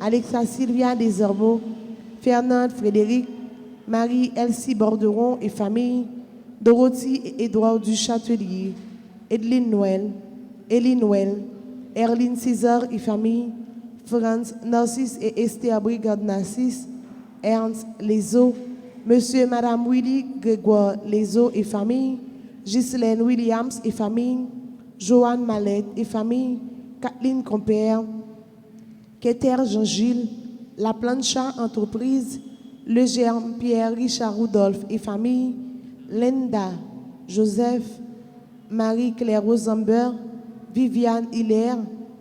Alexa Sylvia Deserbeaux, Fernande Frédéric, Marie-Elsie Borderon et famille, Dorothy et Édouard Duchâtelier, Edeline Noël, Elie Noël, Erline César et famille, Franz Narcisse et Esther Brigade Narcisse, Ernst Lezo, Monsieur et Madame Willy Grégoire Lezo et famille, Ghislaine Williams et famille, Joanne Mallette et famille, Kathleen Compère, Keter Jean-Gilles, La Plancha Entreprise, Le Germe Pierre Richard Rudolph et famille, Linda Joseph, Marie-Claire Rosenberg, Viviane Hilaire,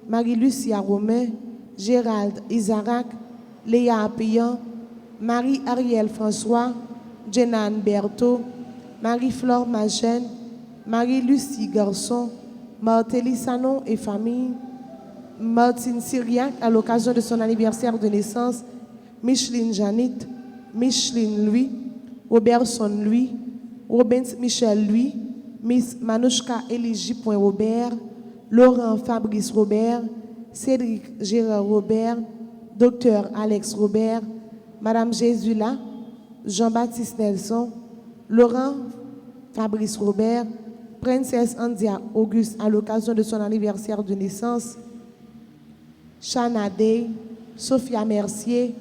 Marie-Lucia Romain, Gérald Isaac, Léa Appian, Marie-Ariel François, Jenan Berthaud, Marie-Flore Magène, Marie-Lucie Garçon, Martelly Sanon et famille, Martine Syriac à l'occasion de son anniversaire de naissance, Micheline Janit, Micheline Louis, Robertson Louis, Robins Michel Louis, Miss Manouchka Eligie Robert, Laurent Fabrice Robert, Cédric Gérard Robert, Dr Alex Robert, Madame Jésula, Jean-Baptiste Nelson, Laurent Fabrice Robert, Princesse Andia Auguste à l'occasion de son anniversaire de naissance, Chana Day, Sophia Mercier,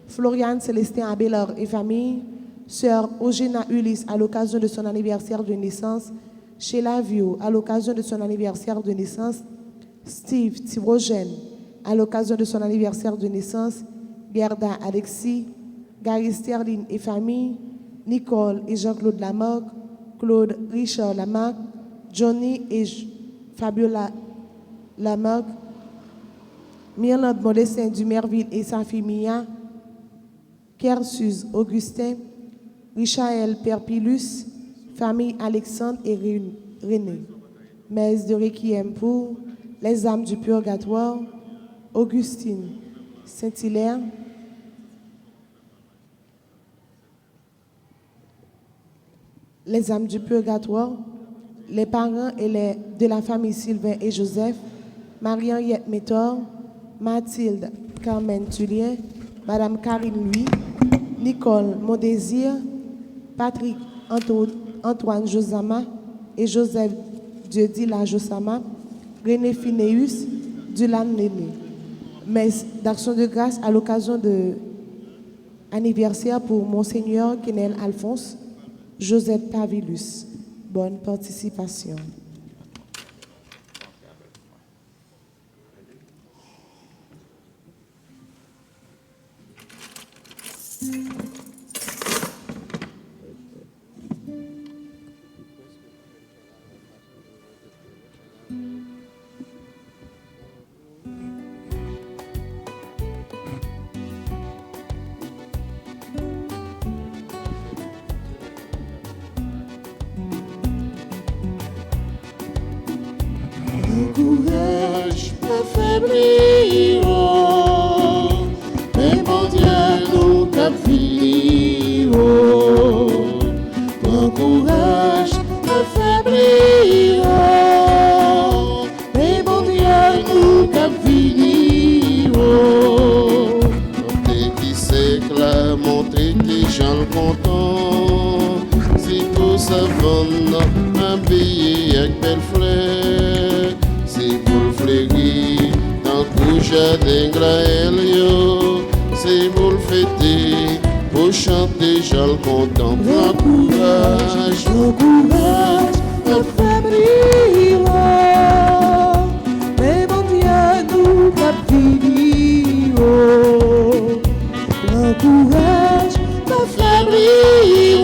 Floriane Célestin Abelard et famille, Sœur Eugéna Ulysse à l'occasion de son anniversaire de naissance, Sheila Vio à l'occasion de son anniversaire de naissance, Steve Thirogène à l'occasion de son anniversaire de naissance, Gerda Alexis, Gary Sterling et famille, Nicole et Jean-Claude Lamarck, Claude Richard Lamarck, Johnny et Fabiola Lamarck, Myrlande Modestin Dumerville et sa fille Mia, Kersus Augustin, Richaël Perpilus, famille Alexandre et René. Messe de Requiem pour les âmes du purgatoire, Augustine Saint-Hilaire, les âmes du purgatoire, les parents et de la famille Sylvain et Joseph, Marie-Henriette Métor, Mathilde Carmen Tulien, Madame Karine Louis, Nicole Mondésir, Patrick Antoine Josama et Joseph Dieudila Josama, René Finéus, Dulan Néné. Messe d'action de grâce à l'occasion de anniversaire pour Monseigneur Kenel Alphonse, Joseph Pavilus. Bonne participation. Courage, pas faiblir, mais mon Dieu nous capfili. Prends courage, pas faiblir, mais mon Dieu nous capfili. Montrer qui s'éclate, montrer qui j'en le content, si tout ça va un billet avec belle fleur. C'est pour fléguer dans le jardin Graël, c'est pour le fêter, pour chanter, j'en le content. Prends courage, ne faiblir, mais mon Dieu nous captive. Prends courage, ne faiblir,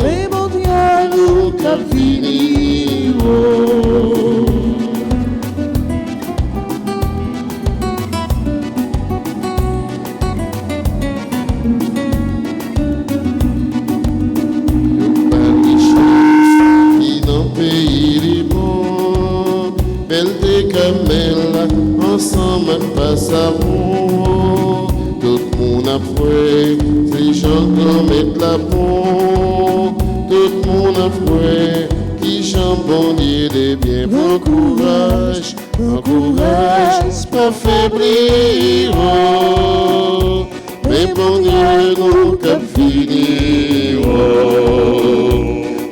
mais mon Dieu nous captive. Ensemble passe à vous, tout le monde après, les gens qui mettent la peau, tout le monde après, qui chambonnier des biens. Prends courage, pas affaibliront, mais bon Dieu nous finiront.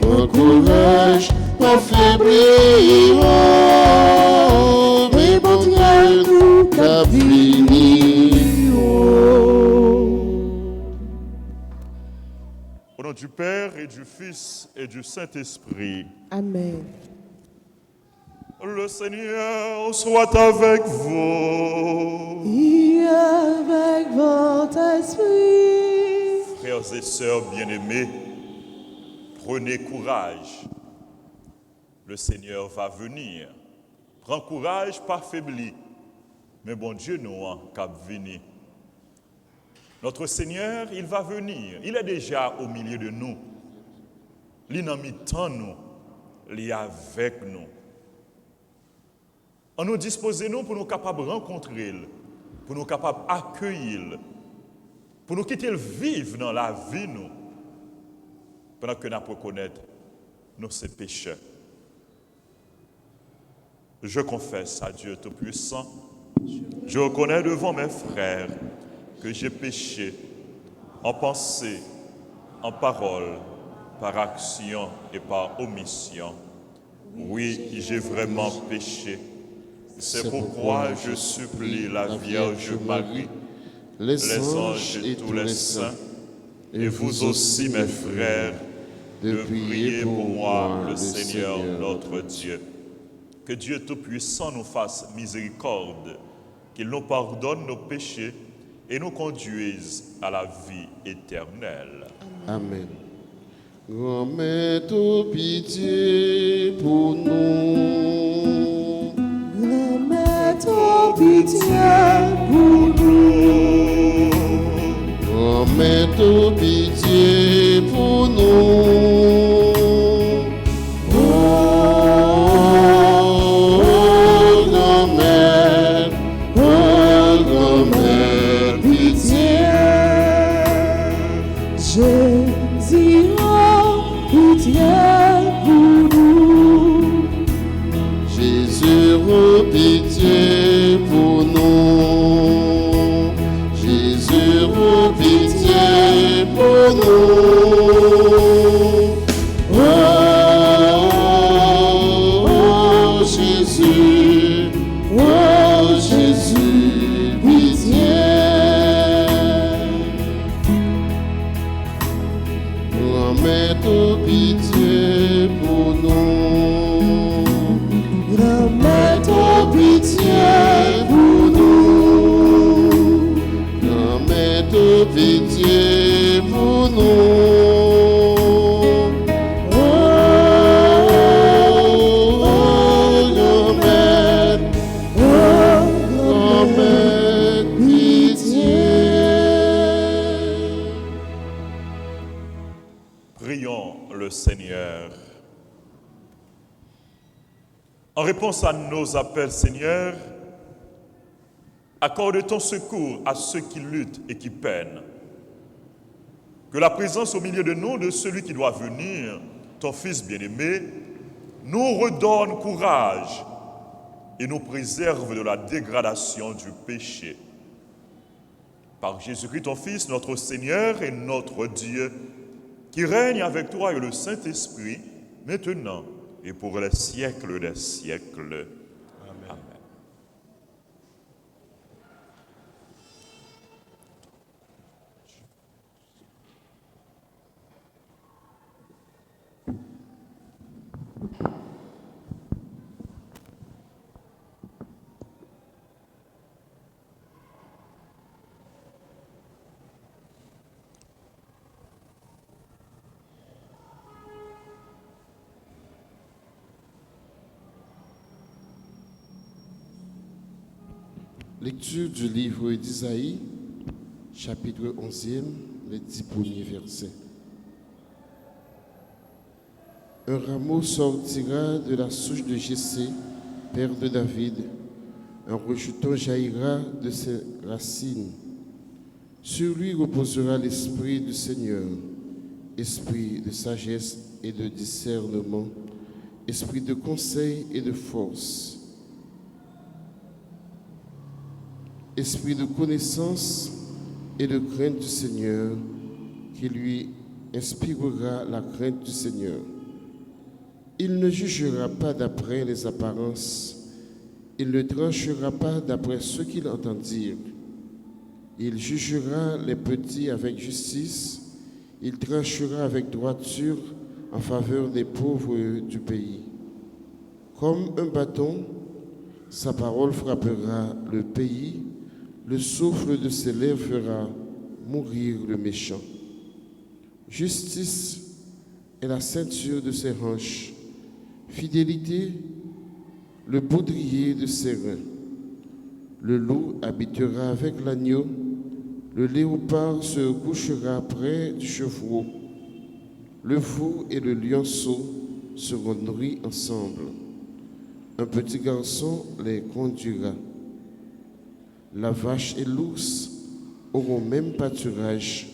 Mon courage affaibliront, mais bon Dieu nous finiront. Au nom du Père et du Fils et du Saint-Esprit. Amen. Le Seigneur soit avec vous. Et avec votre esprit. Frères et sœurs bien-aimés, prenez courage. Le Seigneur va venir. Prends courage, pas faibli. Mais bon Dieu nous en cap venir. Notre Seigneur, il va venir. Il est déjà au milieu de nous. Il n'a mis tant nous. Il est avec nous. En nous disposons pour nous capables de rencontrer, pour nous capables d'accueillir, pour nous quitter le vivre dans la vie, nous, pendant que nous reconnaître nos pécheurs. Je confesse à Dieu Tout-Puissant, je reconnais devant mes frères que j'ai péché en pensée, en parole, par action et par omission. Oui, j'ai vraiment péché. C'est pourquoi je supplie la Vierge Marie, les anges et tous les saints, et vous aussi mes frères, de prier pour moi, le Seigneur notre Dieu. Que Dieu Tout-Puissant nous fasse miséricorde, qu'il nous pardonne nos péchés et nous conduise à la vie éternelle. Amen. Grand-mère, tout pitié pour nous. Grand-mère, tout pitié pour nous. Grand-mère, tout pitié pour nous. Oh, grand-mère, pitié. Jésus, pitié pour nous. Jésus, oh, pitié pour nous. Jésus, oh, pitié pour nous. Oh, Jésus, pitié. Grand-mère, tout pitié pour nous. Grand-mère, tout Pitié pour nous. Grand-mère, tout pitié pour nous. Oh, grand-mère, pitié. Prions le Seigneur. En réponse à nos appels, Seigneur, accorde ton secours à ceux qui luttent et qui peinent. Que la présence au milieu de nous de celui qui doit venir, ton Fils bien-aimé, nous redonne courage et nous préserve de la dégradation du péché. Par Jésus-Christ, ton Fils, notre Seigneur et notre Dieu, qui règne avec toi et le Saint-Esprit, maintenant et pour les siècles des siècles. Amen. Lecture du livre d'Isaïe, chapitre 11e, les 10 premiers versets. Un rameau sortira de la souche de Jessé, père de David. Un rejeton jaillira de ses racines. Sur lui reposera l'esprit du Seigneur, esprit de sagesse et de discernement, esprit de conseil et de force. esprit de connaissance et de crainte du Seigneur, qui lui inspirera la crainte du Seigneur. Il ne jugera pas d'après les apparences, il ne tranchera pas d'après ce qu'il entend dire. Il jugera les petits avec justice, il tranchera avec droiture en faveur des pauvres du pays. Comme un bâton, sa parole frappera le pays, le souffle de ses lèvres fera mourir le méchant. Justice est la ceinture de ses hanches, fidélité, le baudrier de ses reins. Le loup habitera avec l'agneau, le léopard se couchera près du chevreau. Le veau et le lionceau seront nourris ensemble. Un petit garçon les conduira. La vache et l'ours auront même pâturage,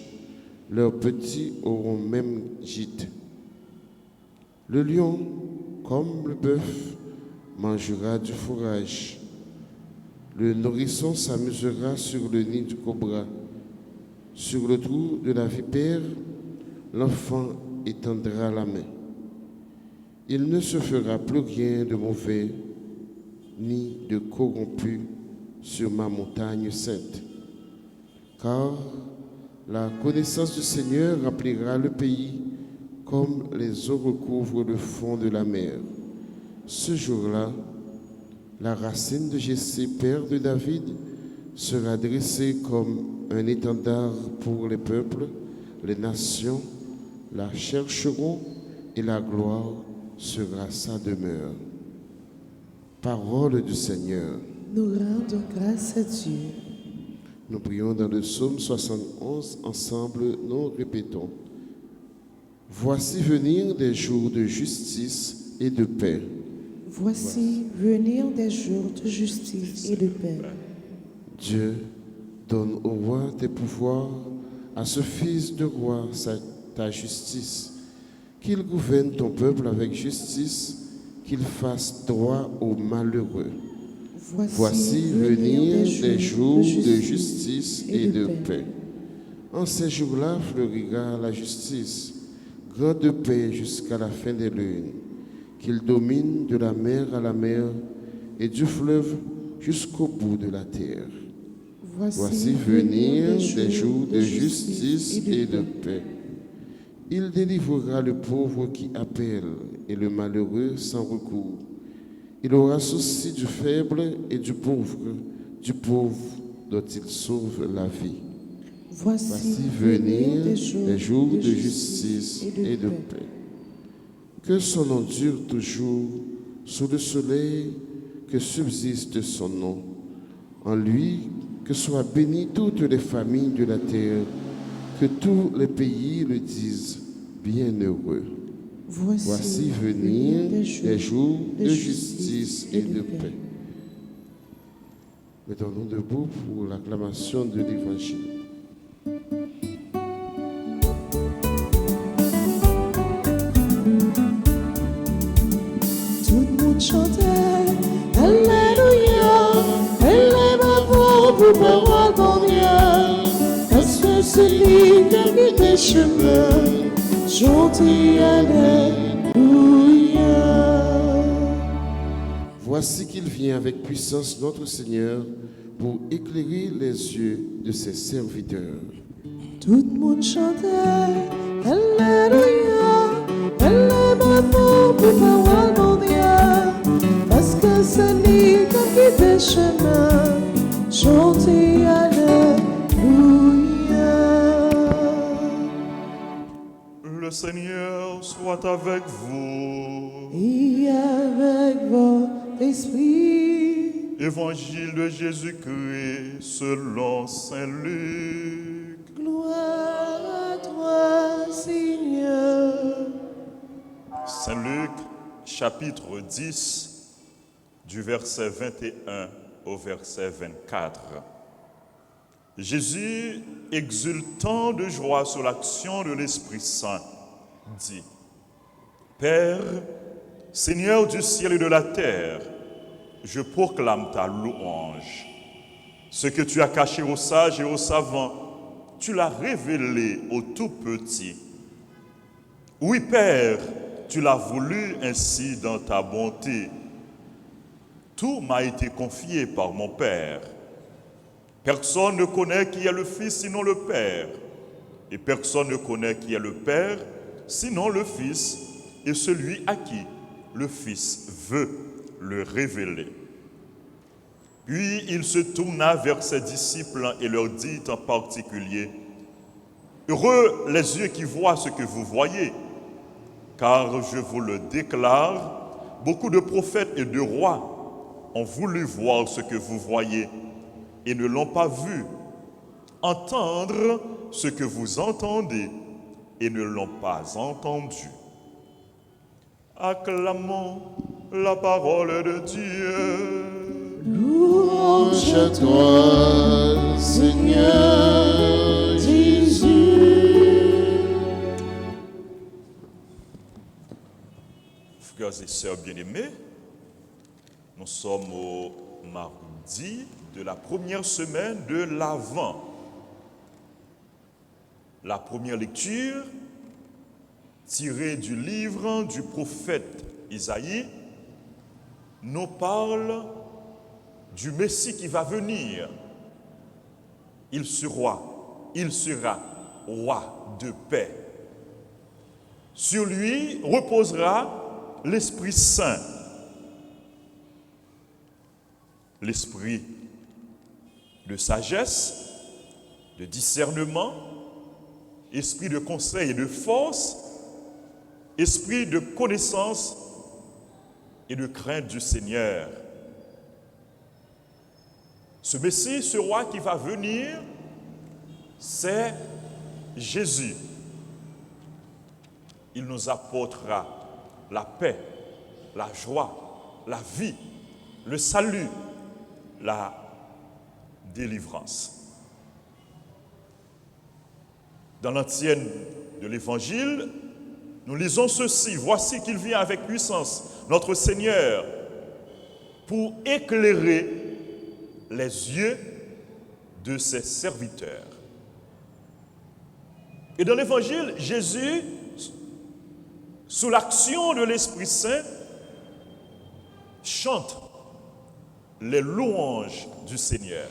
leurs petits auront même gîte. Le lion, comme le bœuf, mangera du fourrage. Le nourrisson s'amusera sur le nid du cobra. Sur le trou de la vipère, l'enfant étendra la main. Il ne se fera plus rien de mauvais, ni de corrompu sur ma montagne sainte. Car la connaissance du Seigneur remplira le pays comme les eaux recouvrent le fond de la mer. Ce jour-là, la racine de Jessé, père de David, sera dressée comme un étendard pour les peuples. Les nations la chercheront et la gloire sera sa demeure. Parole du Seigneur. Nous rendons grâce à Dieu. Nous prions dans le psaume 71, ensemble, nous répétons. Voici venir des jours de justice et de paix. Voici venir des jours de justice et de paix. Dieu, donne au roi tes pouvoirs, à ce fils de roi ta justice, qu'il gouverne ton peuple avec justice, qu'il fasse droit aux malheureux. Voici venir des jours de justice et de paix. En ces jours-là fleurira la justice, grande paix jusqu'à la fin des lunes, qu'il domine de la mer à la mer et du fleuve jusqu'au bout de la terre. Voici venir des jours de justice et de paix. Il délivrera le pauvre qui appelle et le malheureux sans recours. Il aura souci du faible et du pauvre dont il sauve la vie. Voici venir des jours de justice et de paix. Que son nom dure toujours sous le soleil, que subsiste son nom. En lui, que soient bénies toutes les familles de la terre, que tous les pays le disent bienheureux. Voici venir des jours de justice et de paix. Mettons-nous debout pour l'acclamation de l'Évangile. Tout le monde chantait Alléluia, élève-moi pour parole mon Dieu, parce que c'est lui qui a mis des chemins, gentil Alléluia. Voici qu'il vient avec puissance notre Seigneur pour éclairer les yeux de ses serviteurs. Tout le monde chantait Alléluia, élève-moi pour parole mon Dieu, parce que c'est lui qui a mis des chemins, gentil Alléluia. Le Seigneur soit avec vous. Et avec votre esprit. Évangile de Jésus-Christ selon Saint Luc. Gloire à toi, Seigneur. Saint Luc, chapitre 10, du verset 21 au verset 24. Jésus, exultant de joie sur l'action de l'Esprit Saint, dit: Père, Seigneur du ciel et de la terre, je proclame ta louange. Ce que tu as caché aux sages et aux savants, tu l'as révélé aux tout petits. Oui, Père, tu l'as voulu ainsi dans ta bonté. Tout m'a été confié par mon Père. Personne ne connaît qui est le Fils sinon le Père. Et personne ne connaît qui est le Père sinon le Fils et celui à qui le Fils veut le révéler. Puis il se tourna vers ses disciples et leur dit en particulier, « Heureux les yeux qui voient ce que vous voyez, car je vous le déclare, beaucoup de prophètes et de rois ont voulu voir ce que vous voyez et ne l'ont pas vu, entendre ce que vous entendez et ne l'ont pas entendu. » Acclamons la parole de Dieu. Louange à toi, Seigneur Jésus. Frères et sœurs bien-aimés, nous sommes au mardi de la première semaine de l'Avent. La première lecture, tirée du livre du prophète Isaïe, nous parle du Messie qui va venir. Il sera roi de paix. Sur lui reposera l'Esprit Saint, l'esprit de sagesse, de discernement, esprit de conseil et de force, esprit de connaissance et de crainte du Seigneur. Ce Messie, ce roi qui va venir, c'est Jésus. Il nous apportera la paix, la joie, la vie, le salut, la délivrance. Dans l'antienne de l'Évangile, nous lisons ceci. Voici qu'il vient avec puissance, notre Seigneur, pour éclairer les yeux de ses serviteurs. Et dans l'Évangile, Jésus, sous l'action de l'Esprit Saint, chante les louanges du Seigneur.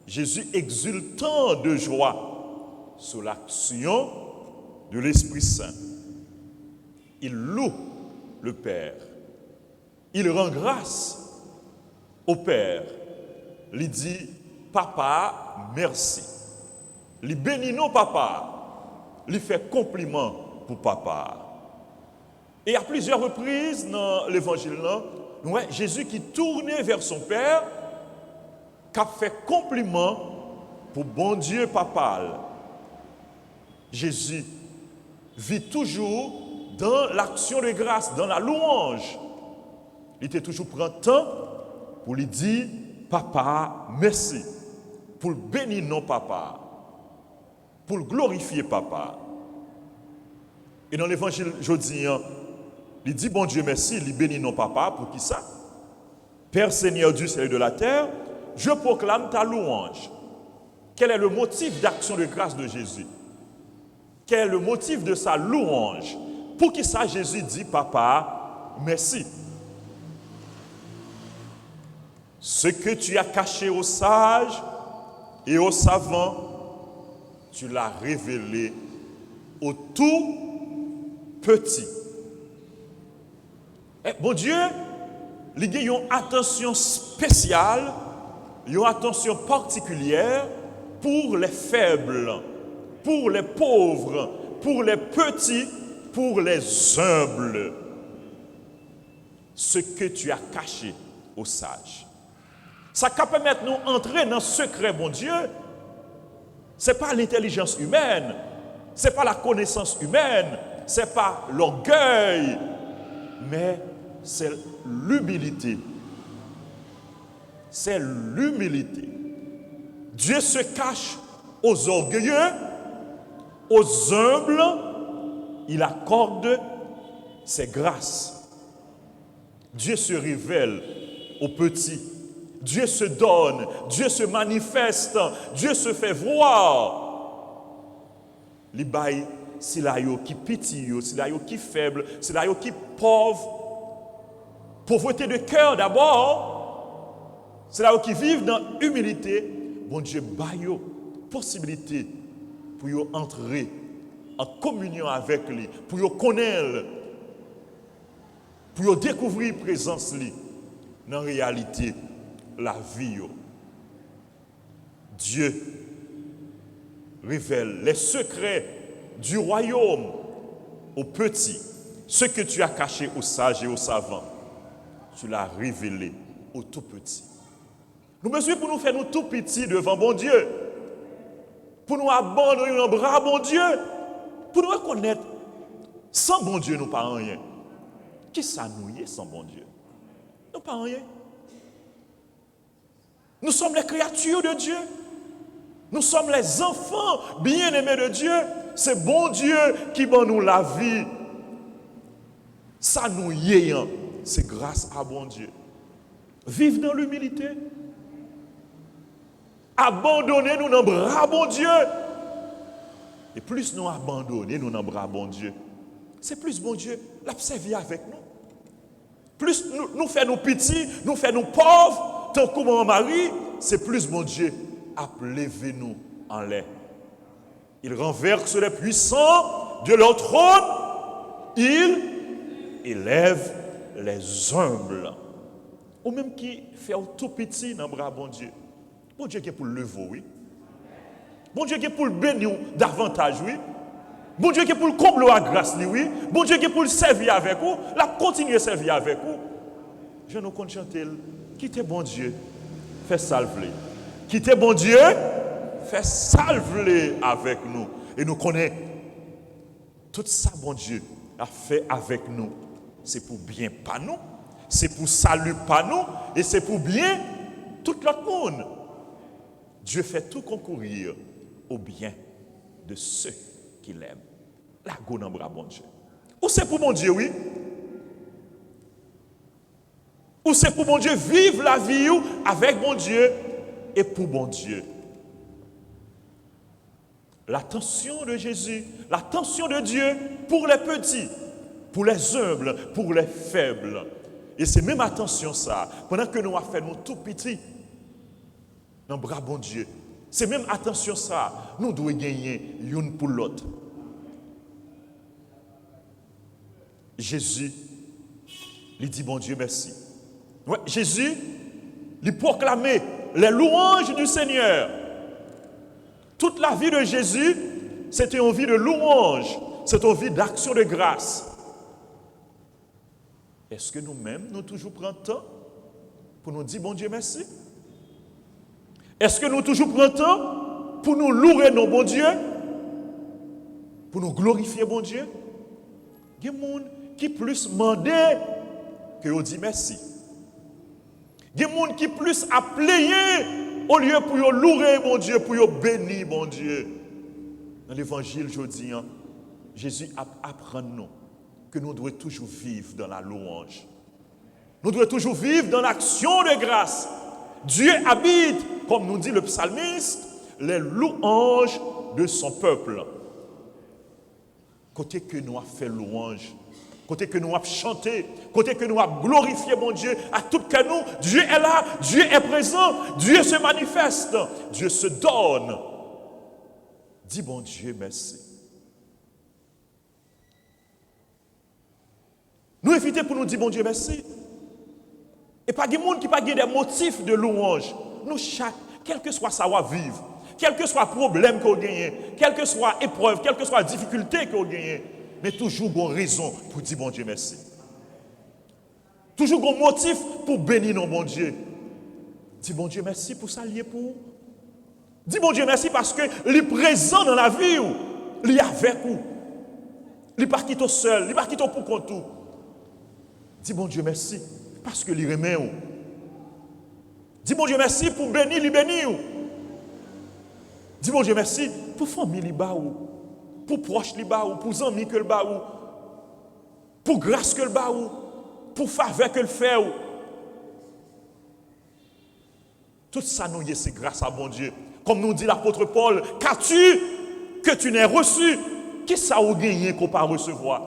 Jésus exultant de joie sous l'action de l'Esprit Saint. Il loue le Père. Il rend grâce au Père. Il dit, papa, merci. Il bénit non papa. Il fait compliment pour papa. Et à plusieurs reprises dans l'évangile, nous voyons Jésus qui tournait vers son Père, qui a fait compliment pour bon Dieu papa. Jésus vit toujours dans l'action de grâce, dans la louange. Il était toujours prend temps pour lui dire, papa, merci, pour le bénir non papa, pour le glorifier papa. Et dans l'évangile aujourd'hui, il dit, bon Dieu merci, il bénit non papa, pour qui ça? Père Seigneur du ciel et de la terre, je proclame ta louange. Quel est le motif d'action de grâce de Jésus? Quel est le motif de sa louange? Pour qui ça Jésus dit, papa, merci. Ce que tu as caché aux sages et aux savants, tu l'as révélé aux tout petits. Et bon Dieu, il y a une attention spéciale, une attention particulière pour les faibles, pour les pauvres, pour les petits, pour les humbles. Ce que tu as caché aux sages. Ça peut permettre de nous entrer dans le secret, bon Dieu. Ce n'est pas l'intelligence humaine, ce n'est pas la connaissance humaine, ce n'est pas l'orgueil, mais c'est l'humilité. C'est l'humilité. Dieu se cache aux orgueilleux, aux humbles, il accorde ses grâces. Dieu se révèle aux petits. Dieu se donne, Dieu se manifeste, Dieu se fait voir. Les bails, c'est là qui petit, c'est là qui faible, c'est là qui pauvre. Pauvreté de cœur d'abord. C'est là qui vivent dans l'humilité. Bon Dieu, baille possibilité pour entrer en communion avec lui, pour connaître, pour découvrir la présence de lui. Dans la réalité, la vie. Dieu révèle les secrets du royaume aux petits. Ce que tu as caché aux sages et aux savants, tu l'as révélé aux tout petits. Nous besoin pour nous faire nous tout petits devant bon Dieu. Pour nous abandonner dans le bras bon Dieu. Pour nous reconnaître, sans bon Dieu, nous pas rien. Qui ça nous est sans bon Dieu? Nous pas rien. Nous sommes les créatures de Dieu. Nous sommes les enfants bien-aimés de Dieu. C'est bon Dieu qui donne nous la vie. Ça nous y est, c'est grâce à bon Dieu. Vive dans l'humilité. Abandonnez-nous dans le bras bon Dieu. Et plus nous abandonnons dans le bras bon Dieu, c'est plus bon Dieu l'observer avec nous. Plus nous fait nous petits, nous fait nous pauvres, tant que mon mari, c'est plus bon Dieu à lever nous en l'air. Il renverse les puissants de leur trône, il élève les humbles. Ou même qui fait tout petit dans le bras bon Dieu. Bon Dieu qui est pour le lever, oui. Bon Dieu qui est pour le bénir davantage, oui. Bon Dieu qui est pour le combler à grâce, oui. Bon Dieu qui est pour le servir avec vous, la continuer à servir avec vous. Je nous compte chanter, quittez bon Dieu, fais salver. Quittez bon Dieu, fais salver avec nous. Et nous connaissons tout ça, bon Dieu, a fait avec nous. C'est pour bien pas nous, c'est pour salut pas nous, et c'est pour bien tout l'autre monde. Dieu fait tout concourir au bien de ceux qui l'aiment. La go dans bras bon Dieu. Ou c'est pour mon Dieu, oui. Ou c'est pour mon Dieu vivre la vie avec mon Dieu et pour mon Dieu. L'attention de Jésus, l'attention de Dieu pour les petits, pour les humbles, pour les faibles. Et c'est même attention ça, pendant que nous avons fait nous tout petits, dans le bras bon Dieu. C'est même attention ça, nous devons gagner l'une pour l'autre. Jésus, il dit bon Dieu merci. Ouais, Jésus, il proclamait les louanges du Seigneur. Toute la vie de Jésus, c'était une vie de louange, c'était une vie d'action de grâce. Est-ce que nous-mêmes, nous toujours prenons temps pour nous dire bon Dieu merci? Est-ce que nous toujours prenons temps pour nous louer nos bon Dieu? Pour nous glorifier bon Dieu? Il y a des gens qui plus demander que vous dit merci. Il y a des gens qui plus appeler au lieu pour louer bon Dieu, pour bénir bon Dieu. Dans l'évangile, je dis, Jésus apprend nous que nous devons toujours vivre dans la louange. Nous devons toujours vivre dans l'action de grâce. Dieu habite, comme nous dit le psalmiste, les louanges de son peuple. Côté que nous avons fait louange, côté que nous avons chanté, côté que nous avons glorifié mon Dieu, à tout que nous, Dieu est là, Dieu est présent, Dieu se manifeste, Dieu se donne. Dis bon Dieu merci. Nous évitons pour nous dire bon Dieu merci. Et pas de monde qui pas des motifs de louange. Nous chaque, quel que soit ça va vivre, quel que soit le problème qu'on gagne, quelle que soit épreuve, quelle que soit la difficulté qu'on gagne, mais toujours une raison pour dire bon Dieu merci. Toujours un motif pour bénir nos bon Dieu. Dis bon Dieu merci pour ça lié pour. Dis bon Dieu merci parce que il est présent dans la vie, il est avec vous. Il n'est pas quitté seul, il n'est pas quitté pour compte tout. Dis bon Dieu merci parce que il remet vous. Dis bon Dieu merci pour bénir, il bénir. Dis bon Dieu merci pour famille li ba ou, pour proche li ba ou, pour amis que le ba ou, pour grâce que le ba ou, pour faveur que le fait ou. Tout ça, nous, c'est grâce à bon Dieu. Comme nous dit l'apôtre Paul, qu'as-tu que tu n'aies reçu? Qui ça ou gagné qu'on pas recevoir?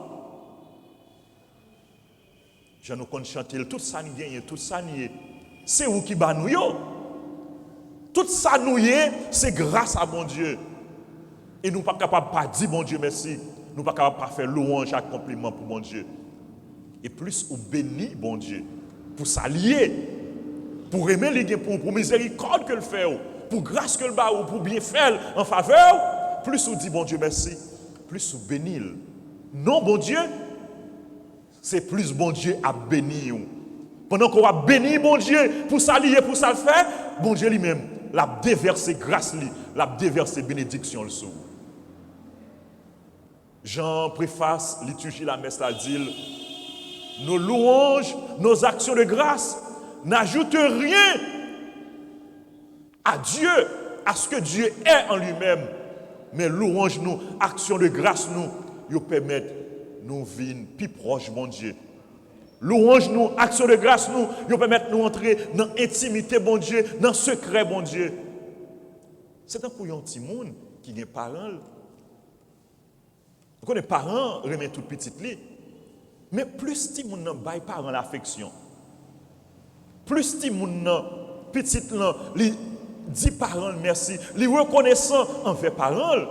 Je nous compte chanter, tout ça nous gagne, tout ça nous est. C'est où qui bat nous yo? Tout ça nous est, c'est grâce à bon Dieu. Et nous ne sommes pas capables de pas dire bon Dieu merci. Nous ne sommes pas capables de pas faire louange et compliment pour bon Dieu. Et plus ou béni bon Dieu, pour s'allier, pour aimer les gens, pour miséricorde que le fait, pour grâce que le bat ou pour bien faire en faveur, plus ou dit bon Dieu merci, plus ou béni. Non bon Dieu, c'est plus bon Dieu à bénir. Pendant qu'on va bénir bon Dieu pour s'allier, pour ça le faire, bon Dieu lui-même l'a déversé grâce lui, l'a déversé bénédiction le sou. Jean préface liturgie la messe la dit, nos louanges, nos actions de grâce n'ajoutent rien à Dieu, à ce que Dieu est en lui-même. Mais louange nous, actions de grâce nous, ils permettent nous vivre plus proche bon Dieu. Louange nous, actions de grâce nous, ils permettent nous entrer dans l'intimité bon Dieu, dans le secret bon Dieu. C'est un pour un petit monde qui a des parents. Vous connaissez les parents remettent tout petit li. Mais plus petit monde n'a bail parents l'affection. Plus petit monde n'a petit là, li dit parents merci, li reconnaissant envers parents.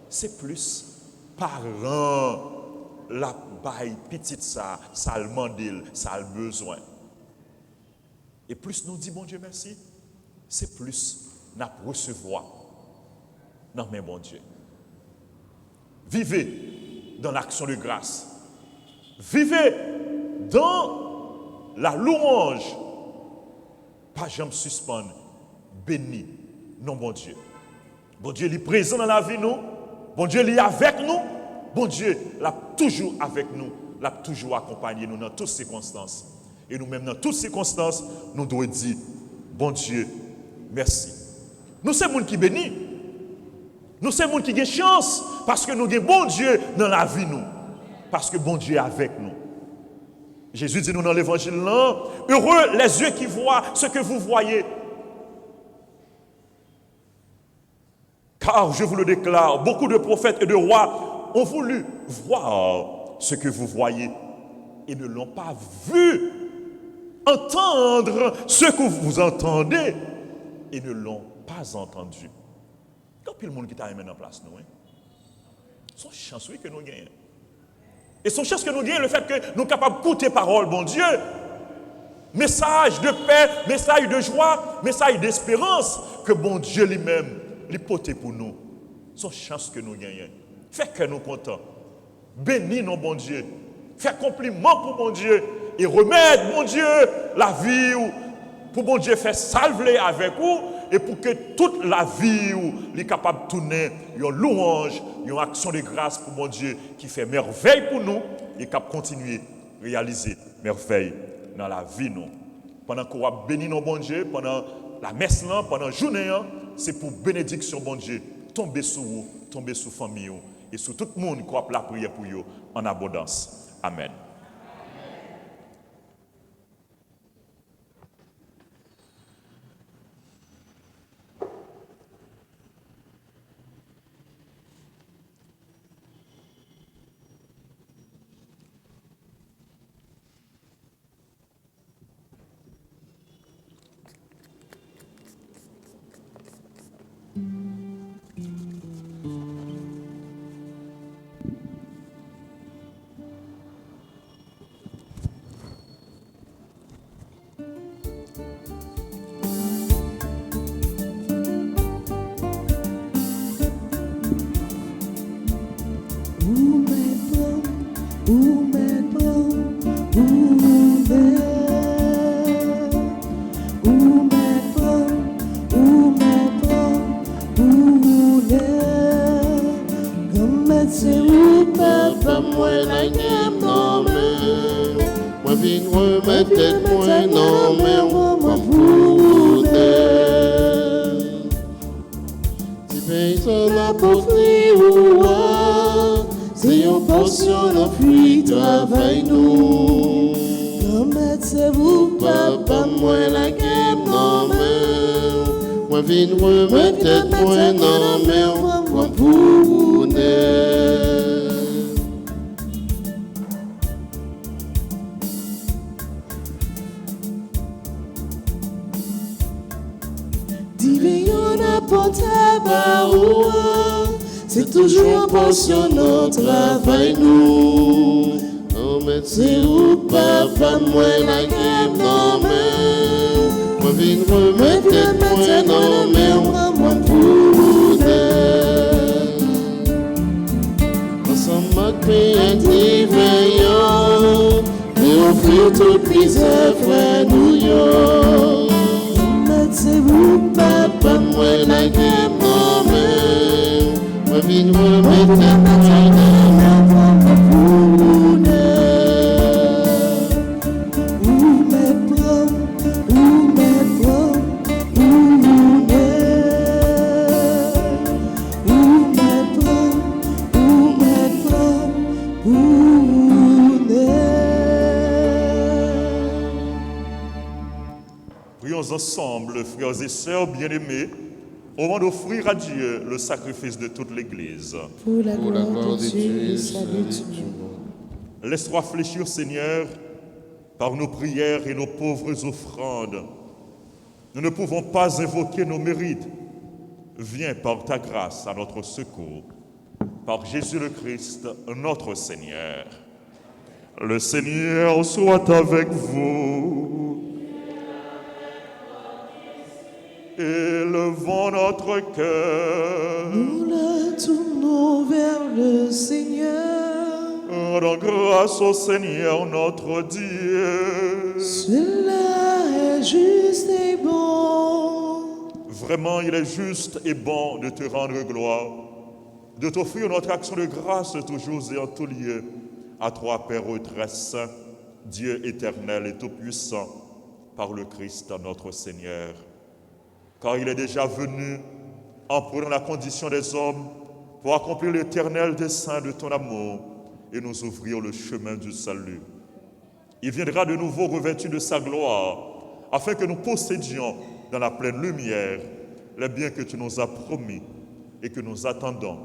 C'est plus parents la bail petite ça le mandil, ça le besoin. Et plus nous dit bon Dieu merci, c'est plus n'a recevoir dans mes bon Dieu. Vivez dans l'action de grâce. Vivez dans la louange. Pas jamais suspendre. Béni, non bon Dieu. Bon Dieu il est présent dans la vie nous. Bon Dieu il est avec nous. Bon Dieu l'a toujours avec nous. L'a toujours accompagné nous dans toutes circonstances. Et nous-mêmes dans toutes circonstances, nous devons dire, bon Dieu, merci. Nous sommes les gens qui bénissent. Nous sommes les gens qui ont chance parce que nous avons bon Dieu dans la vie nous. Parce que bon Dieu est avec nous. Jésus dit nous dans l'évangile là, heureux les yeux qui voient ce que vous voyez. Car je vous le déclare, beaucoup de prophètes et de rois ont voulu voir ce que vous voyez et ne l'ont pas vu. Entendre ce que vous entendez et ne l'ont pas entendu. Quand il y a le monde qui t'a amené en place, nous, c'est une chance que nous gagnons. Et c'est une chance que nous gagnons le fait que nous sommes capables d'écouter parole, bon Dieu. Message de paix, message de joie, message d'espérance que bon Dieu lui-même lui porte pour nous. C'est une chance que nous gagnons. Fait que nous contents. Bénis nos bon Dieu. Fais compliment pour bon Dieu. Et remettre, bon Dieu, la vie pour bon Dieu faire salver avec vous et pour que toute la vie est capable de tourner une louange, une action de grâce pour bon Dieu qui fait merveille pour nous et qui continue à réaliser merveille dans la vie nous. Pendant qu'on va bénir nos bon Dieu, pendant la messe, pendant la journée, c'est pour bénédiction bon Dieu tomber sur vous, tomber sur la famille et sur tout le monde qui a la prière pour vous en abondance. Amen. C'est une portion d'enfui, travaille-nous. c'est vous, Papa, moi la game non mais moi vin remettre tête moi non mais moi pour Divin n'apporte à c'est toujours portion notre travail nous. Oh mais c'est où papa moi la game non mais moi vin remettre tête moi non mais moi pour ensemble avec divin et offrir toutes les œuvres nous yo. C'est vous, Papa, moi la game non mais moi vin remettre tête Prions ensemble, frères et sœurs bien-aimés, au moment d'offrir à Dieu le sacrifice de toute l'Église. pour la gloire de Dieu et salut du monde. Laisse-toi fléchir, Seigneur, par nos prières et nos pauvres offrandes. Nous ne pouvons pas invoquer nos mérites. Viens par ta grâce à notre secours. Par Jésus le Christ, notre Seigneur. Le Seigneur soit avec vous. Élevons notre cœur. Nous la tournons vers le Seigneur. Rendons grâce au Seigneur notre Dieu. Cela est juste et bon. Vraiment, il est juste et bon de te rendre gloire, de t'offrir notre action de grâce toujours et en tout lieu. À toi, Père très saint, Dieu éternel et tout-puissant, par le Christ notre Seigneur. Car il est déjà venu en prenant la condition des hommes pour accomplir l'éternel dessein de ton amour et nous ouvrir le chemin du salut. Il viendra de nouveau revêtu de sa gloire, afin que nous possédions dans la pleine lumière les biens que tu nous as promis et que nous attendons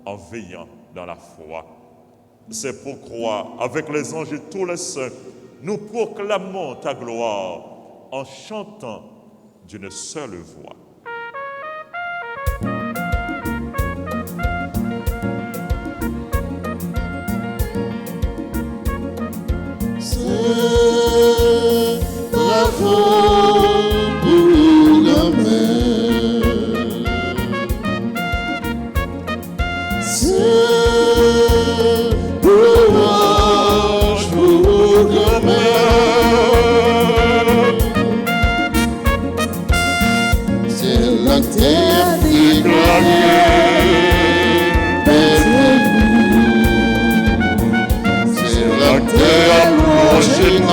en veillant dans la foi. C'est pourquoi, avec les anges et tous les saints, nous proclamons ta gloire en chantant d'une seule voix. Bravo pour la mer. C'est louange pour la mer. C'est la terre qui c'est la terre prochaine.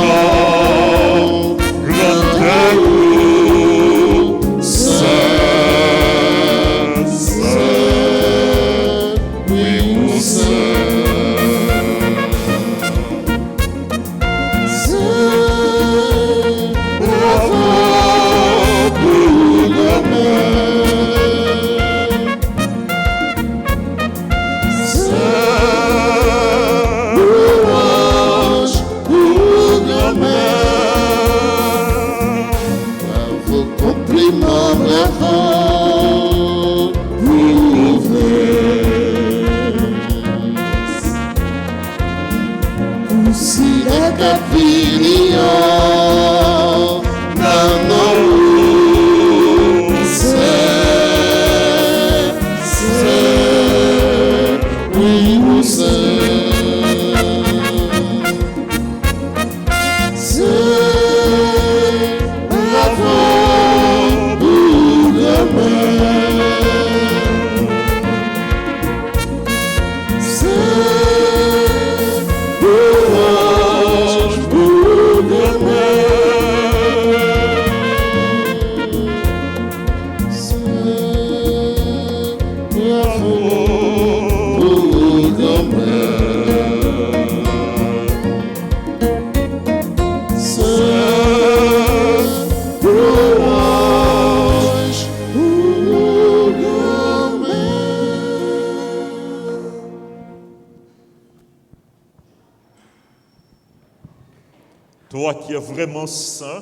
toi qui es vraiment saint,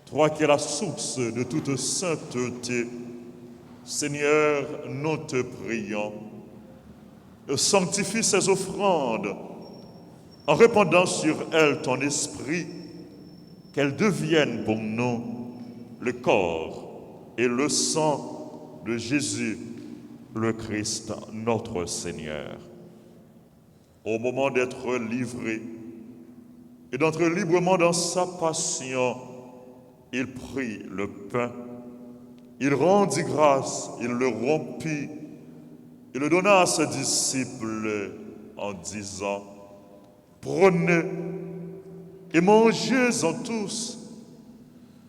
toi qui es la source de toute sainteté, Seigneur, nous te prions, sanctifie ces offrandes en répandant sur elles ton esprit, qu'elles deviennent pour nous le corps et le sang de Jésus, le Christ, notre Seigneur. Au moment d'être livré et d'entrer librement dans sa passion, il prit le pain, il rendit grâce, il le rompit, il le donna à ses disciples en disant, prenez et mangez-en tous,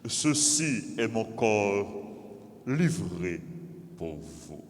ceci est mon corps livré pour vous.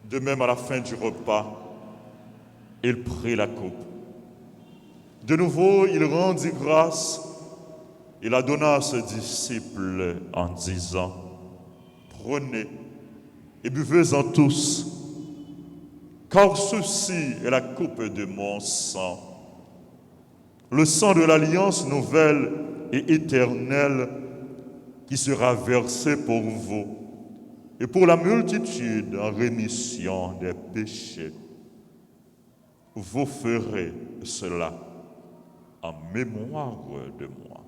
De même, à la fin du repas, il prit la coupe. De nouveau, il rendit grâce et la donna à ses disciples en disant, prenez et buvez-en tous, car ceci est la coupe de mon sang, le sang de l'alliance nouvelle et éternelle qui sera versé pour vous et pour la multitude en rémission des péchés. Vous ferez cela en mémoire de moi.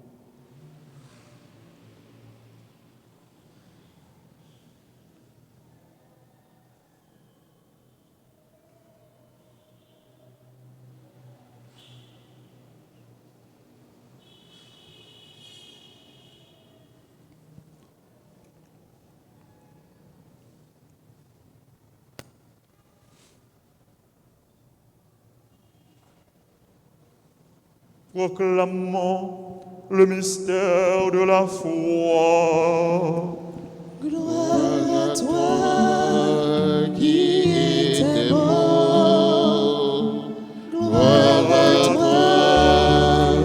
Proclamons le mystère de la foi. Gloire à toi qui étais mort. Gloire à toi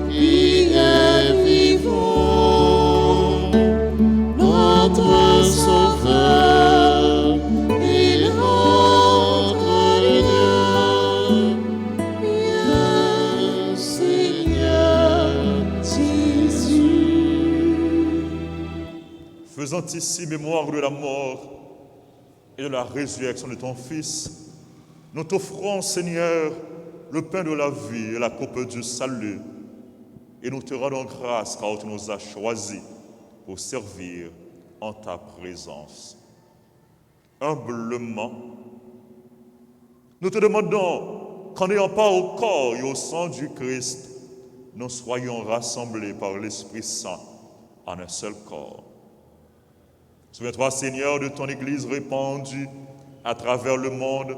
qui es vivant. Notre Sauveur et notre Dieu. Bien, Seigneur Jésus. Faisant ici mémoire de la mort et de la résurrection de ton Fils, nous t'offrons, Seigneur, le pain de la vie et la coupe du salut, et nous te rendons grâce car tu nous as choisis pour servir en ta présence. Humblement, nous te demandons qu'en n'ayant pas au corps et au sang du Christ, nous soyons rassemblés par l'Esprit Saint en un seul corps. Souviens-toi, Seigneur, de ton Église répandue à travers le monde.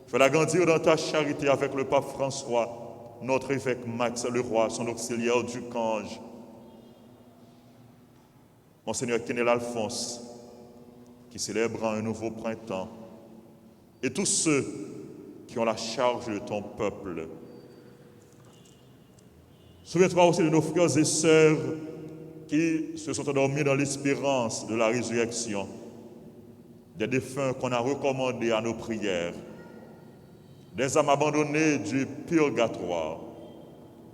Fais-la grandir dans ta charité avec le pape François, notre évêque Max Leroy, son auxiliaire du Cange, Monseigneur Kenel Alphonse, qui célèbre un nouveau printemps, et tous ceux qui ont la charge de ton peuple. Souviens-toi aussi de nos frères et sœurs qui se sont endormis dans l'espérance de la résurrection, des défunts qu'on a recommandés à nos prières, des âmes abandonnées du purgatoire,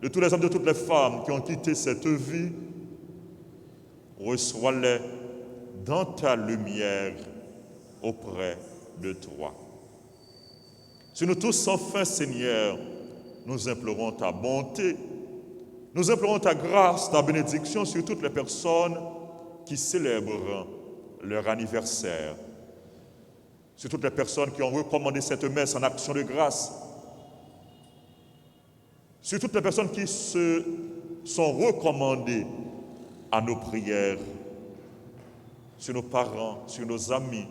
de tous les hommes, de toutes les femmes qui ont quitté cette vie. Reçois-les dans ta lumière auprès de toi. Sur nous tous, enfin, Seigneur, nous implorons ta bonté, nous implorons ta grâce, ta bénédiction sur toutes les personnes qui célèbrent leur anniversaire, sur toutes les personnes qui ont recommandé cette messe en action de grâce, sur toutes les personnes qui se sont recommandées à nos prières, sur nos parents, sur nos amis,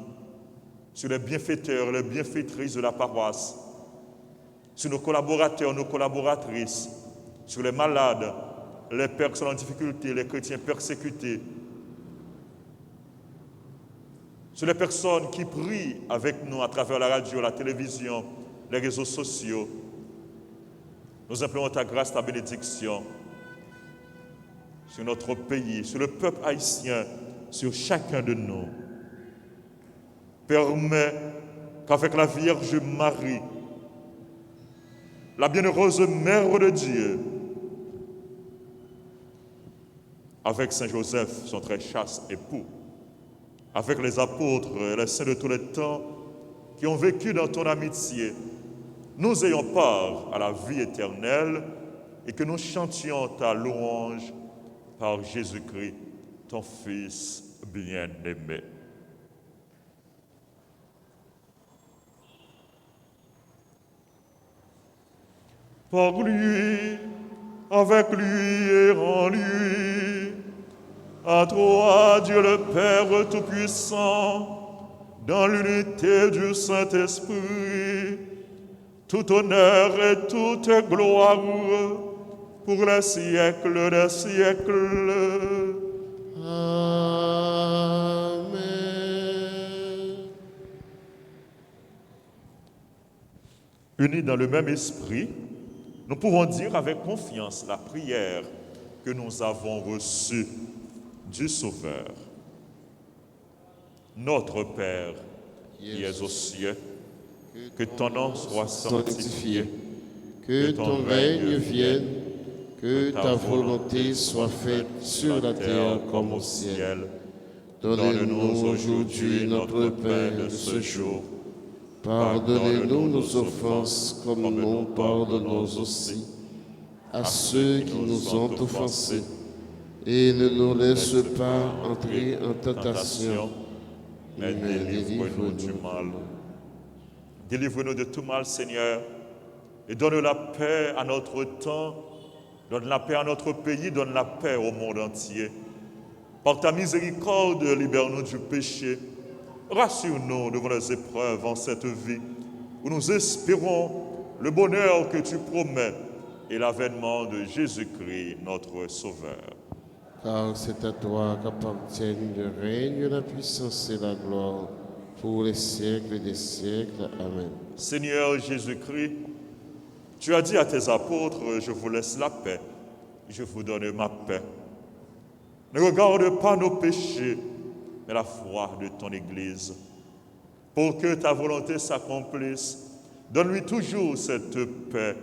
sur les bienfaiteurs, les bienfaitrices de la paroisse, sur nos collaborateurs, nos collaboratrices, sur les malades, les personnes en difficulté, les chrétiens persécutés, sur les personnes qui prient avec nous à travers la radio, la télévision, les réseaux sociaux. Nous implorons ta grâce, ta bénédiction sur notre pays, sur le peuple haïtien, sur chacun de nous. Permets qu'avec la Vierge Marie, la bienheureuse Mère de Dieu, avec Saint Joseph, son très chaste époux, avec les apôtres et les saints de tous les temps qui ont vécu dans ton amitié, nous ayons part à la vie éternelle et que nous chantions ta louange par Jésus-Christ, ton Fils bien-aimé. Par lui, avec lui et en lui, à toi, Dieu le Père Tout-Puissant, dans l'unité du Saint-Esprit, tout honneur et toute gloire pour les siècles des siècles. Amen. Unis dans le même esprit, nous pouvons dire avec confiance la prière que nous avons reçue du Sauveur. Notre Père, qui es aux cieux, que ton nom soit sanctifié, que ton règne vienne, que ta volonté soit faite sur la terre comme au ciel. Donne-nous aujourd'hui notre pain de ce jour. Pardonnez-nous nos offenses comme nous pardonnons aussi à ceux qui nous ont offensés. Et ne nous laisse pas entrer en tentation, mais délivre-nous du mal. Délivre-nous de tout mal, Seigneur, et donne la paix à notre temps, donne la paix à notre pays, donne la paix au monde entier. Par ta miséricorde, libère-nous du péché. Rassure-nous devant les épreuves en cette vie, où nous espérons le bonheur que tu promets et l'avènement de Jésus-Christ, notre Sauveur. Car c'est à toi qu'appartiennent le règne, la puissance et la gloire, pour les siècles des siècles. Amen. Seigneur Jésus-Christ, tu as dit à tes apôtres, je vous laisse la paix, je vous donne ma paix. Ne regarde pas nos péchés, mais la foi de ton Église. Pour que ta volonté s'accomplisse, donne-lui toujours cette paix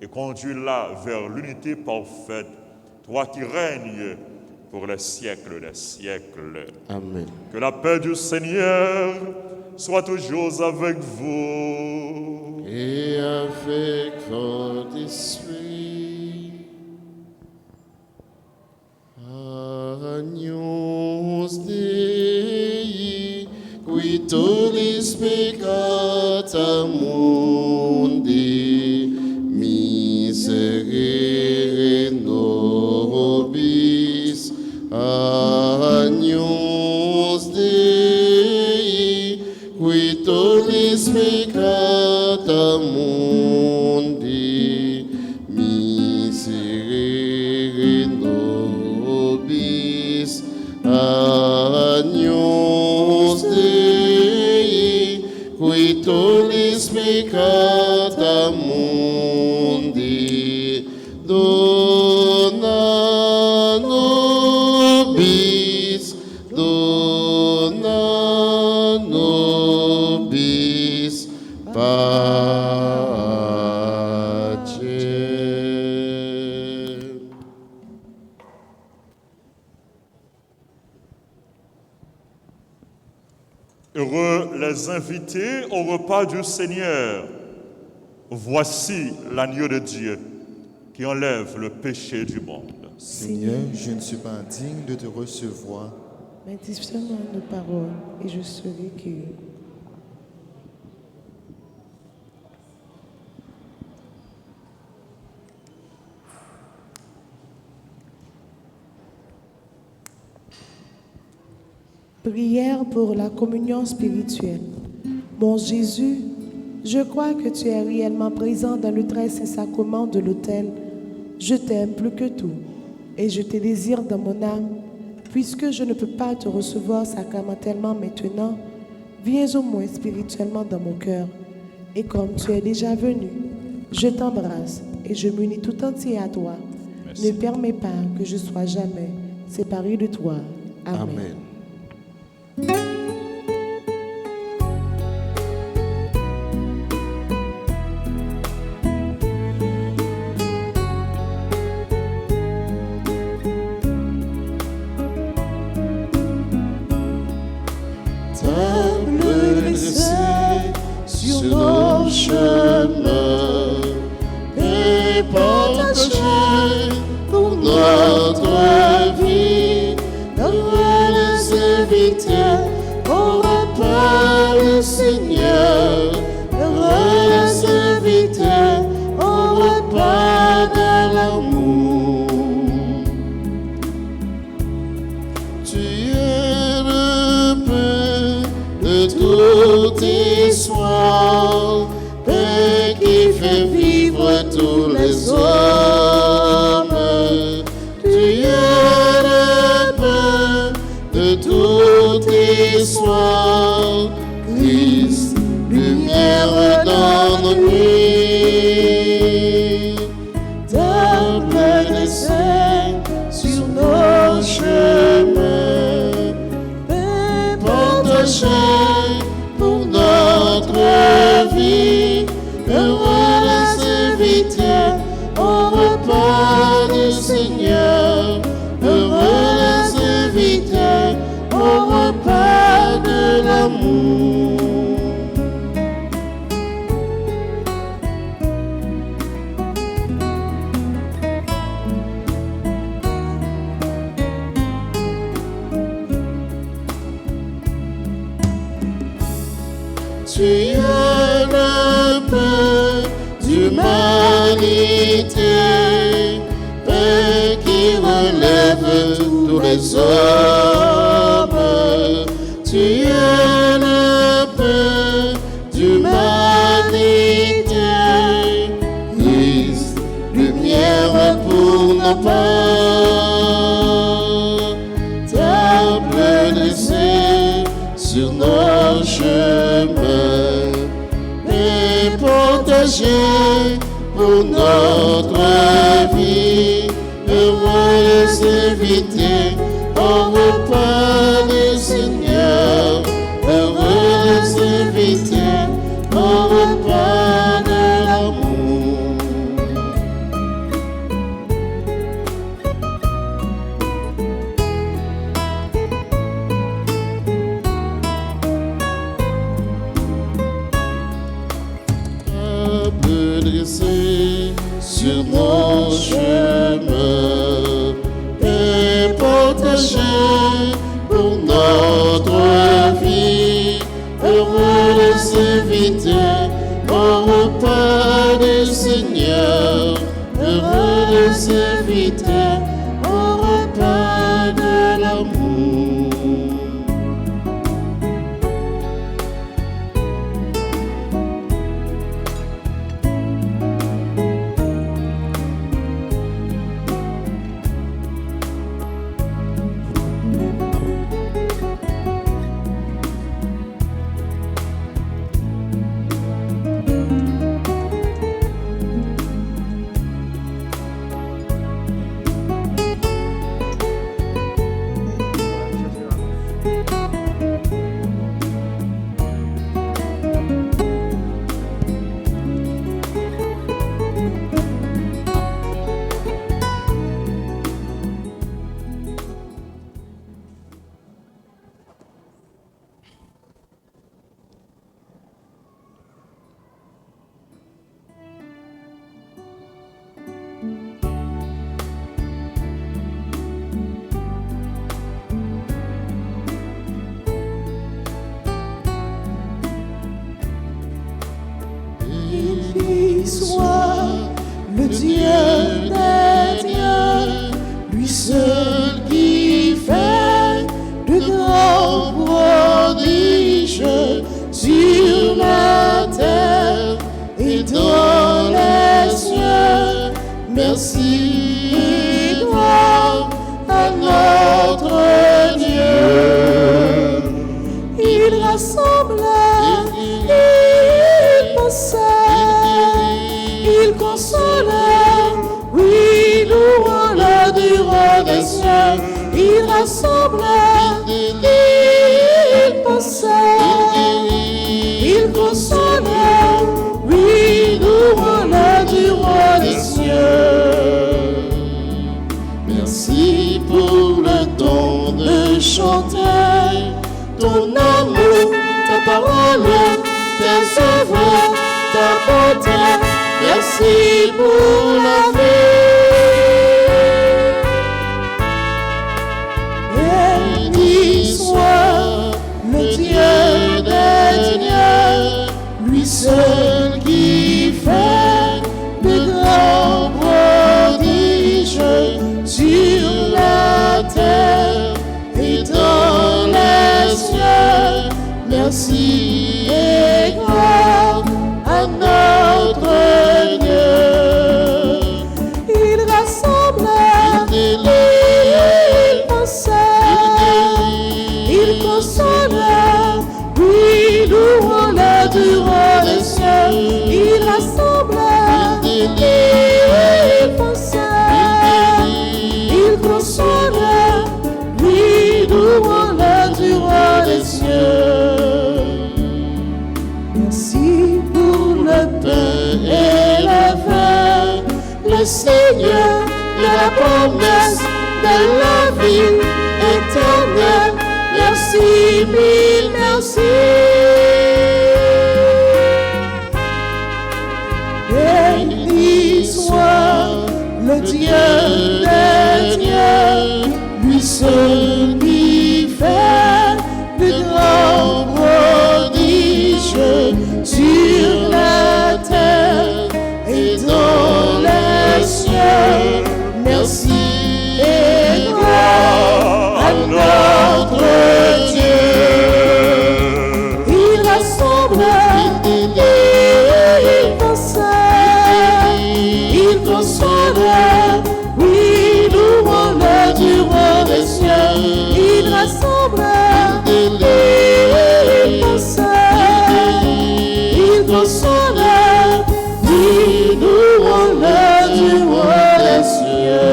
et conduis-la vers l'unité parfaite, toi qui règnes pour les siècles des siècles. Amen. Que la paix du Seigneur soit toujours avec vous. Et avec votre esprit. Agnus Dei, qui tollis peccata mundi, miserere nobis. Agnus Dei, qui tollis peccata mundi, miserere nobis. Agnus Dei, qui tollis peccata mundi, dona nobis, dona nobis pace. Heureux les invités au repas du Seigneur. Voici l'agneau de Dieu qui enlève le péché du monde. Seigneur, je ne suis pas digne de te recevoir, Mais dis seulement nos paroles et je serai guéri. Prière pour la communion spirituelle. Mon Jésus, Je crois que tu es réellement présent dans le très saint sacrement de l'autel. Je t'aime plus que tout et je te désire dans mon âme. Puisque je ne peux pas te recevoir sacramentellement maintenant, viens au moins spirituellement dans mon cœur. Et comme tu es déjà venu, je t'embrasse et je m'unis tout entier à toi. Merci. Ne permets pas que je sois jamais séparé de toi. Amen. Amen. Table dressée sur nos chemins et partagée pour notre vie. Heureux les invités au repas du Seigneur. Heureux les invités au repas de l'amour. Tu es le pain de toute histoire, pain qui fait vivre tous les hommes. Tu es le pain de toute histoire, Christ, lumière dans nos nuits. Table dressée sur nos chemins, pain partagé pour notre vie. Heureux les invités au repas du Seigneur. Heureux les invités au repas de l'amour. Tu es le pain d'humanité, pain qui relève tous les hommes. Tu es le pain d'humanité, Christ, lumière pour nos pas. Table dressée sur nos chemins et partagée pour notre vie. Heureux les invités au repas du Seigneur. Heureux les invités au repas de l'amour. Table dressée sur nos chemins et partagée pour notre vie. Heureux les invités au repas du Seigneur. Heureux les invités au repas de l'amour. Soit le Dieu des dieux, lui seul qui fait de grands prodiges sur la terre. merci et gloire à notre Dieu. Il rassembla, il pensa, il consola, oui, louons le du roi des cieux. Il rassembla, il pensa, il consola, oui, louons le du roi des cieux. Merci pour le don de chanter ton amour, ta parole, tes œuvres, ta bonté. Merci pour la vie. Béni soit le Dieu des dieux, lui seul qui fait de grands prodiges sur la terre et dans les cieux. Merci et gloire à notre Dieu. Il rassembla, il pensa, il consola, oui, louons le du roi des cieux. Il rassembla, il pensa, il consola, oui, louons le du roi des cieux. Merci pour le pain et le vin, le Seigneur de la promesse de la vie éternelle. Merci, mille merci. Béni soit le Dieu des dieux, lui seul qui fait de grands prodiges sur la terre et dans les cieux. Merci et gloire à notre Dieu. Il rassemble, il pensa, il console, oui, louons le du roi des cieux. Il rassemble, il pensa, il console, oui, louons le du roi des cieux.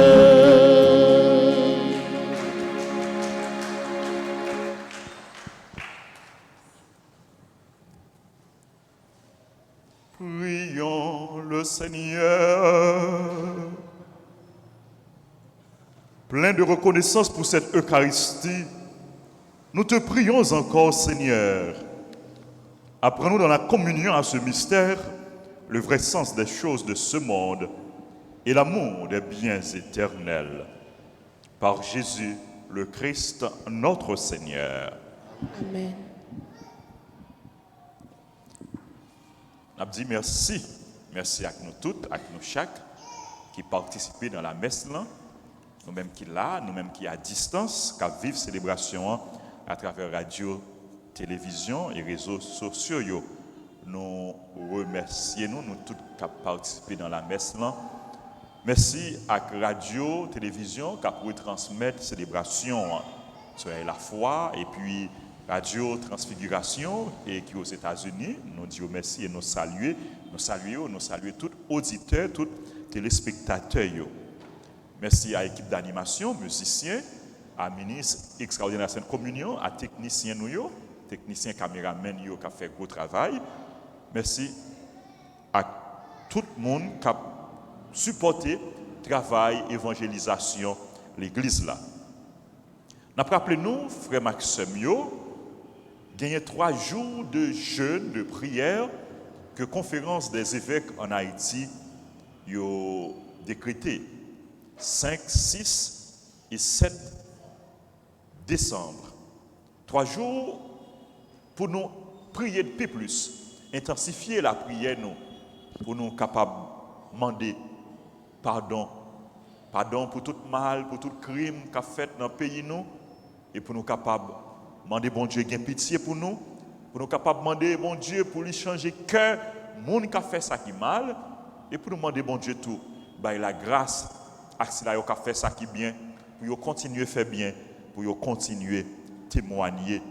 Prions le Seigneur. Plein de reconnaissance pour cette Eucharistie, nous te prions encore, Seigneur. Apprends-nous dans la communion à ce mystère le vrai sens des choses de ce monde et l'amour des biens éternels. Par Jésus, le Christ, notre Seigneur. Amen. On dit merci. Merci à nous toutes, à nous chaque qui participent dans la messe là. Nous-mêmes qui là, nous-mêmes qui à distance, qui vivent célébration à travers radio, télévision et réseaux sociaux. Nous remercions nous tous qui participent dans la messe là. Merci à radio, télévision qui a pu transmettre célébration sur la foi et puis Radio Transfiguration et qui aux États-Unis. Nous disons merci et nous saluons tous auditeurs, tous téléspectateurs. Merci à l'équipe d'animation, musiciens, à ministre extraordinaire de la Sainte Communion, à techniciens techniciens caméramens qui ont fait gros travail. Merci à tout le monde qui a supporté le travail, évangélisation, l'église là. Rappelez-nous, frère Maxime, il y a 3 jours de jeûne, de prière que Conférence des évêques en Haïti a décrété 5, 6 et 7 décembre. 3 jours pour nous prier de plus, intensifier la prière pour nous capables de demander pardon pour tout mal, pour tout crime qu'a fait dans le pays nous et pour nous capables de demander bon Dieu gain pitié pour nous capables de demander bon Dieu pour lui changer cœur monde qui a fait ça qui mal et pour nous demander bon Dieu tout bah la grâce à ceux qui ont fait ça qui bien, pour continuer à faire bien, pour continuer à témoigner.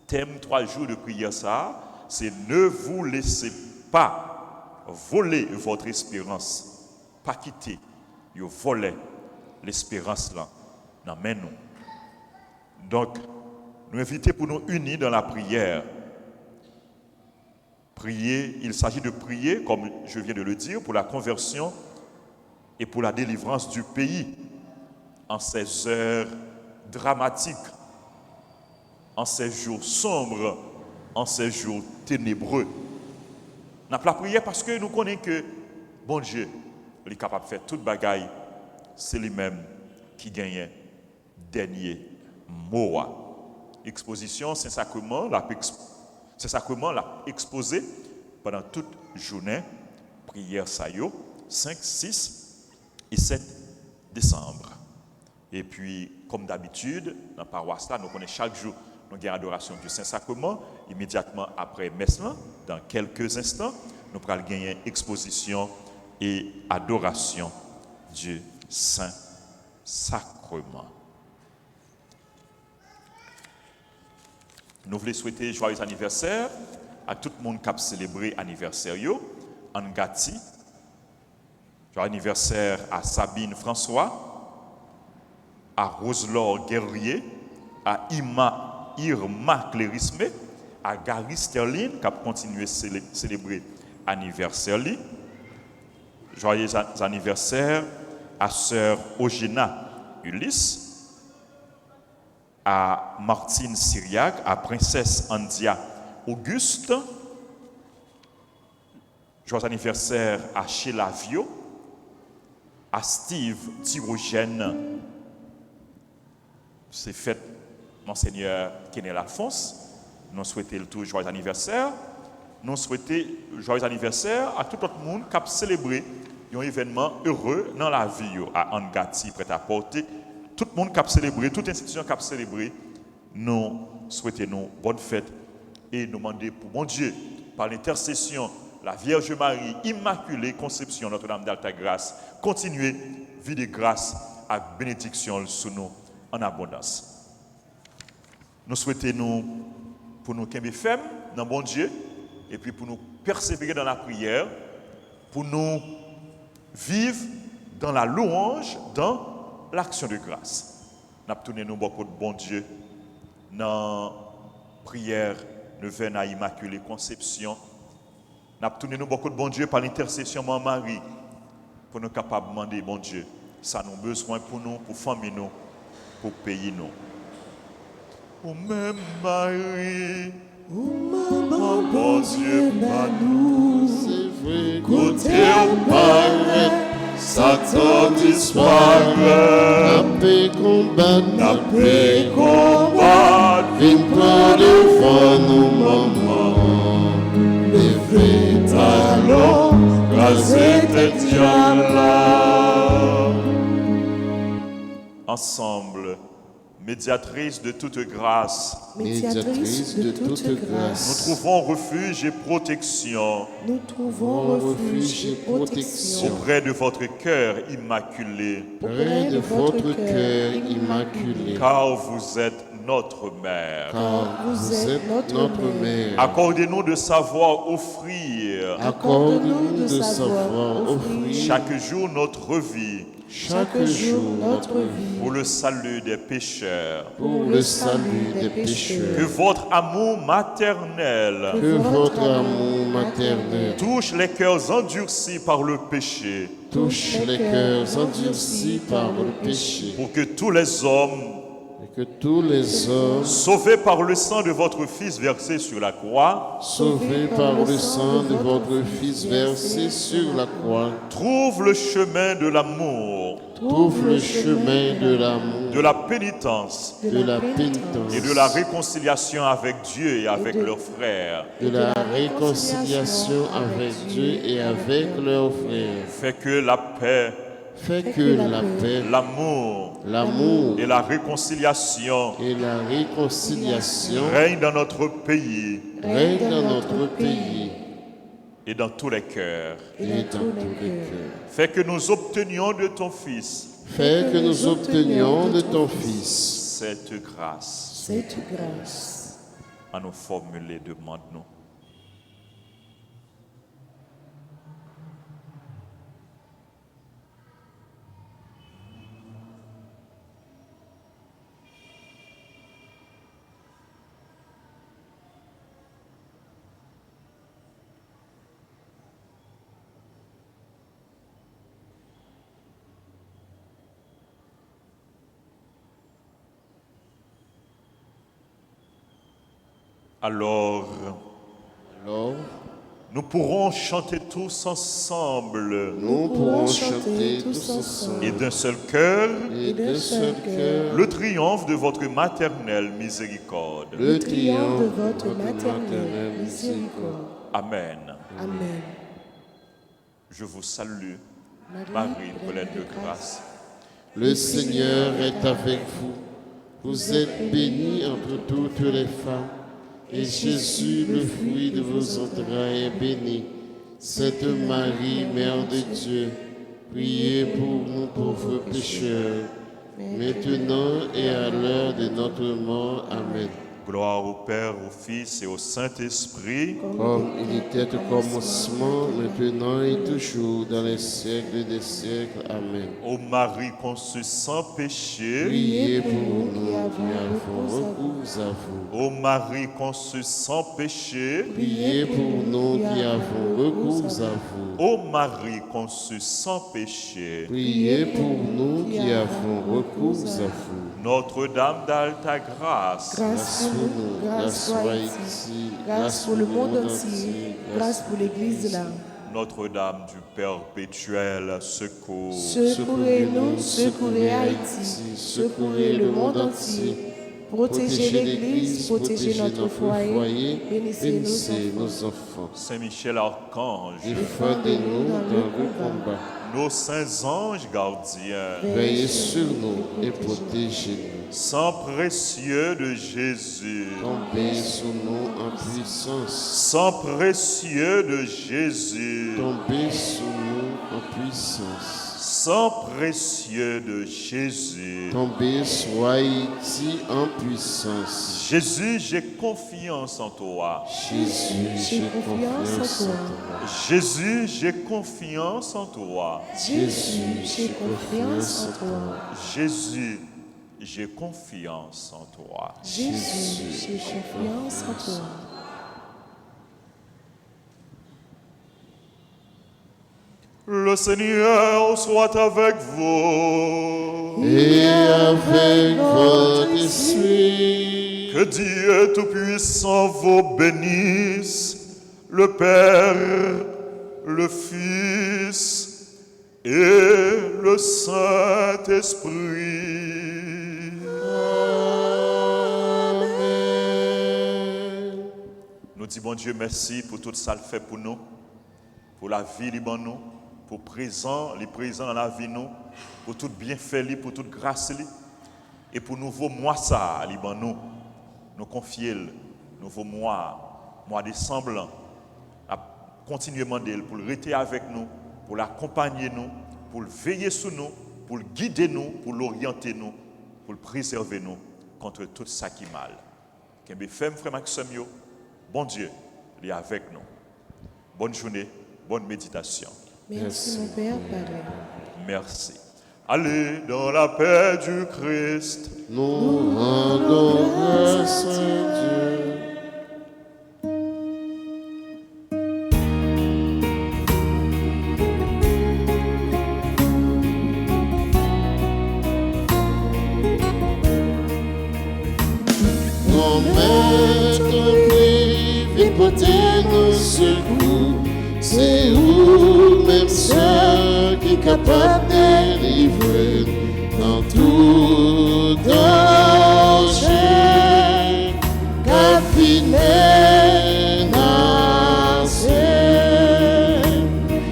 Thème 3 jours de prière ça, c'est ne vous laissez pas voler votre espérance, pas quitter, vous voler l'espérance là, dans main nous. Donc, nous invitons pour nous unir dans la prière. Prier, il s'agit de prier, comme je viens de le dire, pour la conversion et pour la délivrance du pays en ces heures dramatiques, en ces jours sombres, en ces jours ténébreux. Nous avons la prière parce que nous connaissons que bon Dieu, il est capable de faire toute bagaille, c'est lui-même qui gagne dernier mot. Exposition, Saint-Sacrement l'a exposé pendant toute journée, prière Sayo, 5, 6 et 7 décembre. Et puis, comme d'habitude, dans la paroisse là, nous connaissons chaque jour nous avons adoration du Saint-Sacrement. Immédiatement après messe, dans quelques instants, nous allons gagner exposition et adoration du Saint-Sacrement. Nous voulons souhaiter joyeux anniversaire à tout le monde qui a célébré l'anniversaire en Gati. Joyeux anniversaire à Sabine François, à Roselore Guerrier, à Irma Clérisme, à Gary Sterling qui a continué à célébrer l'anniversaire. Joyeux anniversaire à sœur Ogena Ulysse, à Martine Syriac, à princesse Andia Auguste. Joyeux anniversaire à Sheila Vio, à Steve Thirogène. C'est fait Monseigneur Kenel Alphonse. Nous souhaitons le tout joyeux anniversaire. Nous souhaitons joyeux anniversaire à tout le monde qui a célébré un événement heureux dans la vie à Angati, prêt à porter. Tout le monde qui a célébré, toute institution qui a célébré, nous souhaitons bonne fête et nous demandons pour mon Dieu, par l'intercession, la Vierge Marie, Immaculée Conception, Notre-Dame d'Alta-Grâce, continuer vie de grâce et bénédiction sur nous en abondance. Nous souhaitons pour nous qu'aimer ferme dans bon Dieu et puis pour nous persévérer dans la prière, pour nous vivre dans la louange, dans l'action de grâce. Nous avons tourné nous beaucoup de bon Dieu dans la prière neuvaine à Immaculée Conception. Nous avons tourné nous beaucoup de bon Dieu par l'intercession de Marie pour nous capables de demander bon Dieu. Ça nous besoin pour nous, pour famille nous, pour pays nous. Ou même Marie, Maman, bon Dieu, pas nous. C'est vrai, Côté au paraît, Satan disparaît. n'a pas combattre, N'a pas combattre, vin prendre devant nous, maman. Levez ta talon, raser tes diamants. Ensemble, médiatrice de toute grâce, médiatrice de toute nous grâce, trouvons refuge et protection nous trouvons refuge et protection auprès de votre cœur immaculé, près de votre cœur immaculé, car vous êtes notre mère. car vous êtes notre mère. Accordez-nous de savoir offrir Accorde-nous de savoir offrir chaque jour notre vie chaque jour notre vie pour le salut des pécheurs. pour le salut des Que pécheurs. votre amour maternel Que votre amour maternel touche les cœurs endurcis par le péché, touche les cœurs endurcis par le péché, pour que tous les hommes, et que tous les hommes, sauvés par le sang de votre Fils versé sur la croix, sauvés par le sang de votre Fils versé sur la croix, trouvent le chemin de l'amour, trouvent le chemin de l'amour, de la pénitence de la pénitence et de la réconciliation avec Dieu et avec leurs frères. de la réconciliation avec Dieu et avec leurs frères. Fait que la paix, Fait que la paix, l'amour l'amour et la réconciliation et la réconciliation règnent dans notre pays règnent dans notre pays et dans tous les cœurs. et dans tous les cœurs. Fais que nous obtenions de ton Fils Fais que nous obtenions de ton Fils cette grâce. Cette grâce. À nous formuler, demande-nous. Alors, nous pourrons chanter tous ensemble nous pourrons chanter tous ensemble et d'un seul cœur et d'un seul cœur le triomphe de votre maternelle miséricorde. le Triomphe de triomphe votre maternelle miséricorde. Amen. Amen. Je vous salue, Marie, pleine de grâce. Le Seigneur est avec vous. Vous êtes bénie entre toutes les femmes, et Jésus, le fruit de vos entrailles, est béni. Sainte Marie, Mère de Dieu, priez pour nous pauvres pécheurs, maintenant et à l'heure de notre mort. Amen. Gloire au Père, au Fils et au Saint-Esprit. Comme il était au commencement, maintenant et toujours, dans les siècles des siècles. Amen. Ô Marie conçue sans péché. Priez pour nous qui avons recours à vous. Ô Marie conçue sans péché. Priez pour nous qui avons recours à vous. Ô Marie conçue sans péché. Priez pour nous qui avons recours à vous. Notre-Dame d'Alta Grâce. Grâce pour nous, grâce soit ici, grâce pour le monde entier, grâce pour l'Église là. Notre-Dame du perpétuel secours. Secourez-nous, secourez Haïti, secourez le monde entier. Protégez l'Église, protégez notre foyer, bénissez nos enfants. Saint-Michel Archange. Défendez-nous dans le combat. Nos saints anges gardiens. Veillez sur nous et protégez-nous. Sang précieux de Jésus. Tombez sur nous en puissance. Sang précieux de Jésus. Tombez sur nous en puissance. Sang précieux de Jésus. Tombez sur Haïti en puissance. Jésus, j'ai confiance en toi. Jésus, j'ai confiance en toi. Jésus, j'ai confiance en toi. Jésus, j'ai confiance en toi. Jésus, j'ai confiance en toi. Jésus, j'ai confiance en toi. Le Seigneur soit avec vous. Et avec votre esprit. Que Dieu Tout-Puissant vous bénisse, le Père, le Fils et le Saint-Esprit. Amen. Nous disons, bon Dieu, merci pour tout ça le fait pour nous, pour la vie libre nous, pour les présents dans la vie nous, pour tout bienfait, pour toute grâce, et pour nouveau mois ça, libre nous confier, nouveau mois décembre, à continuer à demander pour le rester avec nous, pour l'accompagner nous, pour le veiller sur nous, pour le guider nous, pour l'orienter nous, pour le préserver nous contre tout ça qui est mal. Qu'un frère Maxime, bon Dieu, il est avec nous. Bonne journée, bonne méditation. Merci mon Père, Père. Merci. Allez dans la paix du Christ. Nous rendons grâce à Dieu. Nos maîtres prient, viens porter nos secours. C'est où même ceux qui sont capables de délivrer dans tout danger. Car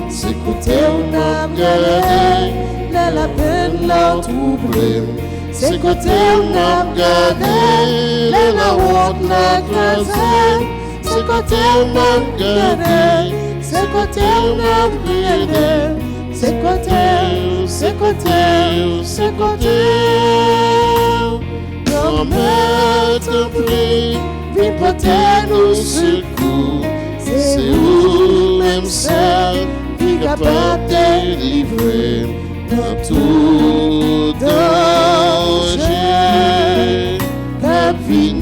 c'est côté on a gardé, la peine l'a troublé. C'est côté on a gardé, la honte l'a écrasé. C'est côté on a gardé, c'est côté n'a brûlé, c'est côté, c'est côté, c'est côté. Grand-mère te prie, viens porter nos secours. C'est où même ça qui est capable de délivrer dans tout danger. La vie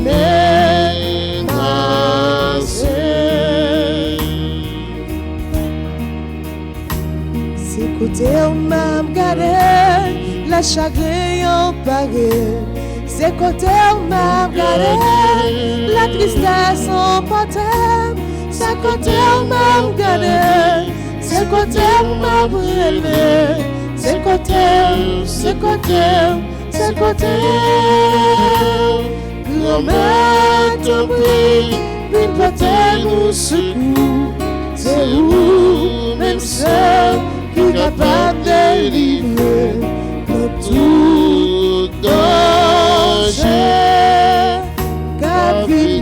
c'est côté on m'a regardé, la chagrin en paré. C'est côté on m'a regardé, la tristesse en partait. C'est côté on m'a regardé, c'est côté on m'a brûlé. C'est côté, c'est côté, c'est côté. Grand-mère te prie, viens porter nos secours. C'est où même seul qui est capable de délivrer de tout danger. Car vie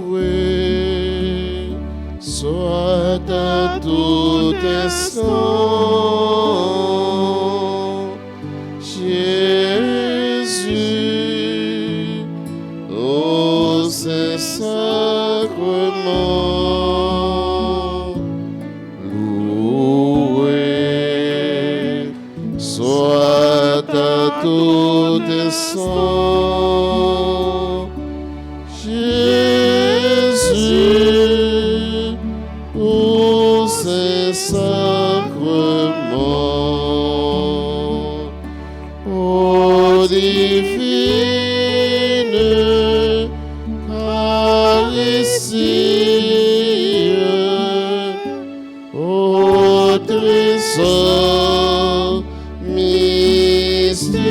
loué soit à tout instant Jésus au Saint-Sacrement. Loué soit à tout instant Jésus au Saint-Sacrement. Ô divine Eucharistie, ô trésor mystérieux,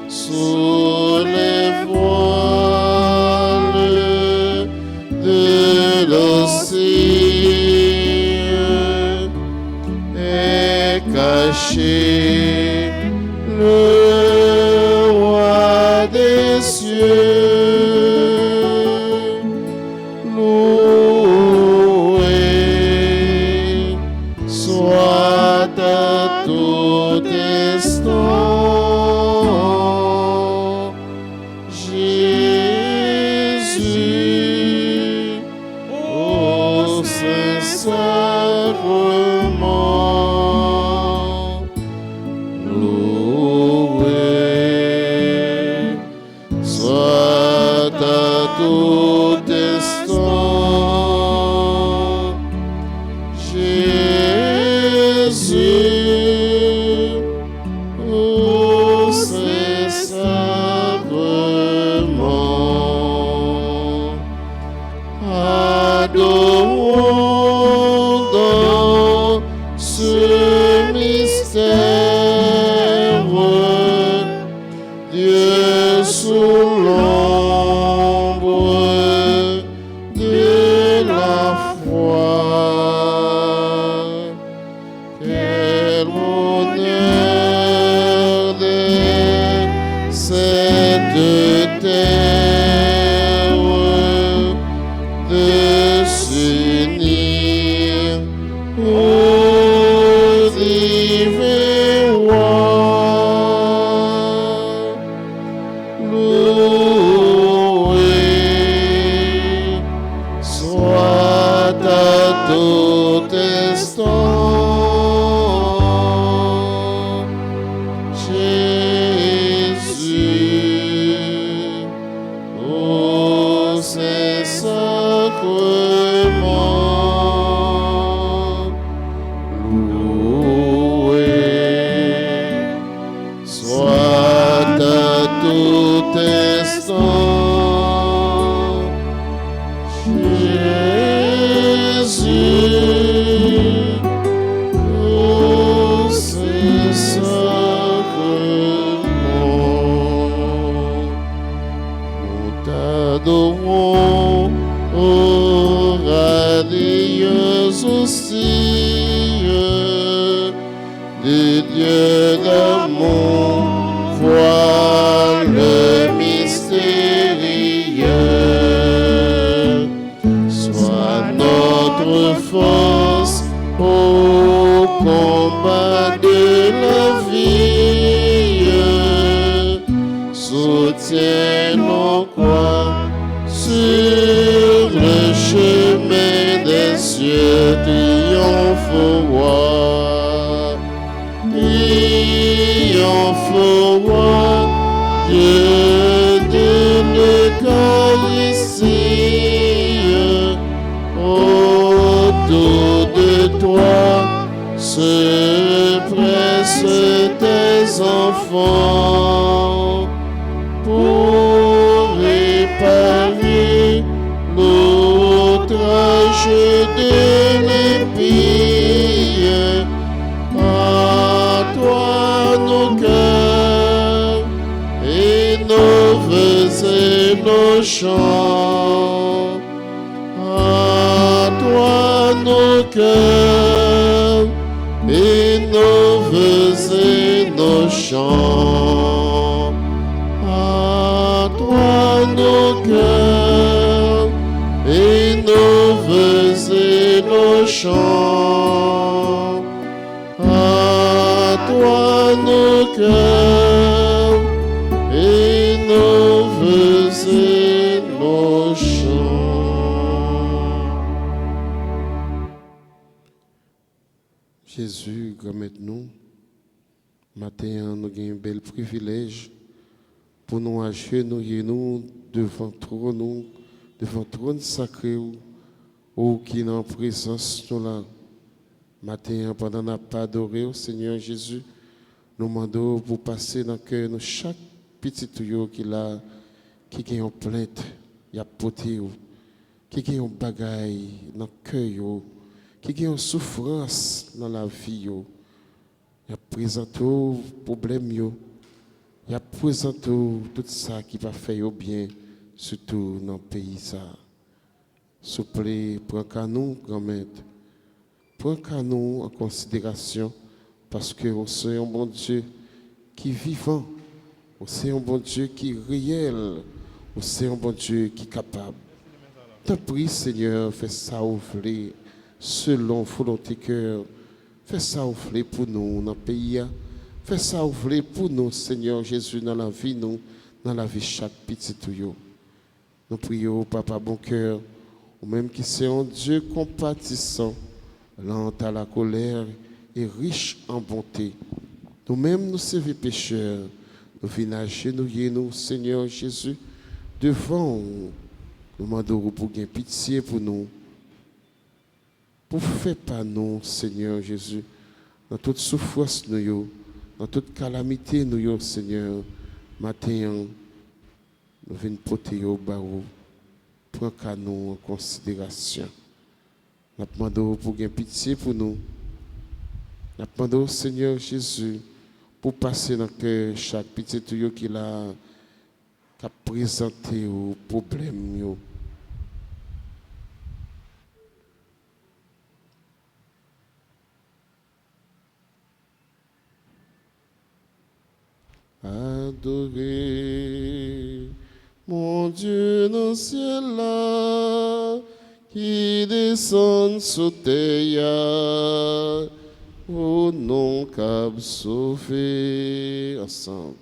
sous les voiles de l'océan est caché le roi des cieux. Loué soit à tout instant Jésus au Saint-Sacrement. Loué soit à tout instant Jésus au Saint-Sacrement. Adorons dans ce mystère Dieu sous l'ombre de la foi. Quel bonheur de cette terre de s'unir au divin roi. Loué soit à tout instant Jésus au Saint-Sacrement. Loué Jésus, pour ce sacrement. Nous t'adorons, ô radieuse hostie de Dieu d'amour, vois le mystérieux. Sois notre force au combat de la vie. Soutiens nos croix sur le chemin des cieux, triomphe au roi. Triomphe au roi, Dieu de l'Eucharistie. Autour de toi se pressent tes enfants pour réparer l'outrage de l'épée. À toi nos cœurs et nos vœux et nos chants. À toi nos cœurs et nos vœux et nos chants. À toi nos cœurs et nos vœux et nos chants. À toi nos cœurs et nos vœux et nos chants. Jésus, remettez-nous. Matin, nous avons un bel privilège pour nous agenouiller nous devant le trône sacré ou qui est en présence nous là. Matin, pendant n'a pas adoré au Seigneur Jésus, nous demandons pour passer dans le cœur de chaque petit tuyau qui a une plainte, il y a poté, qui a une bagaille dans le cœur, qui a une souffrance dans la vie, il y a présenté problème, il y a présenté tout ça qui va faire bien, surtout dans le pays. S'il vous plaît, prends qu'à nous, grand-mère. Prends qu'à nous en considération, parce que c'est un bon Dieu qui est vivant, c'est un bon Dieu qui est réel, c'est un bon Dieu qui est capable. T'en prie, Seigneur, fais ça ouvrir selon volonté cœur. Fais ça ouvrir pour nous dans le pays. Fais ça ouvrir pour nous, Seigneur Jésus, dans la vie, nous, dans la vie chaque petit tuyau. Nous prions, Papa bon cœur, ou même qui c'est un Dieu compatissant, lent à la colère et riche en bonté. Nous-mêmes, nous servons pécheurs, nous venons agenouiller nous, Seigneur Jésus, devant nous. Nous demandons pour gagner pitié pour nous, pour faire par nous, Seigneur Jésus, dans toute souffrance, nous, dans toute calamité, nous, Seigneur, matin, nous venons porter au barreau, prends qu'à nous en considération. Nous demandons pour gagner pitié pour nous. Nous demandons, Seigneur Jésus, pour passer dans le cœur chaque petit tuyau qu'il a présenté au problème. Adorez mon Dieu dans le ciel là, qui descend sous terre, au nom qu'a sauvé ensemble.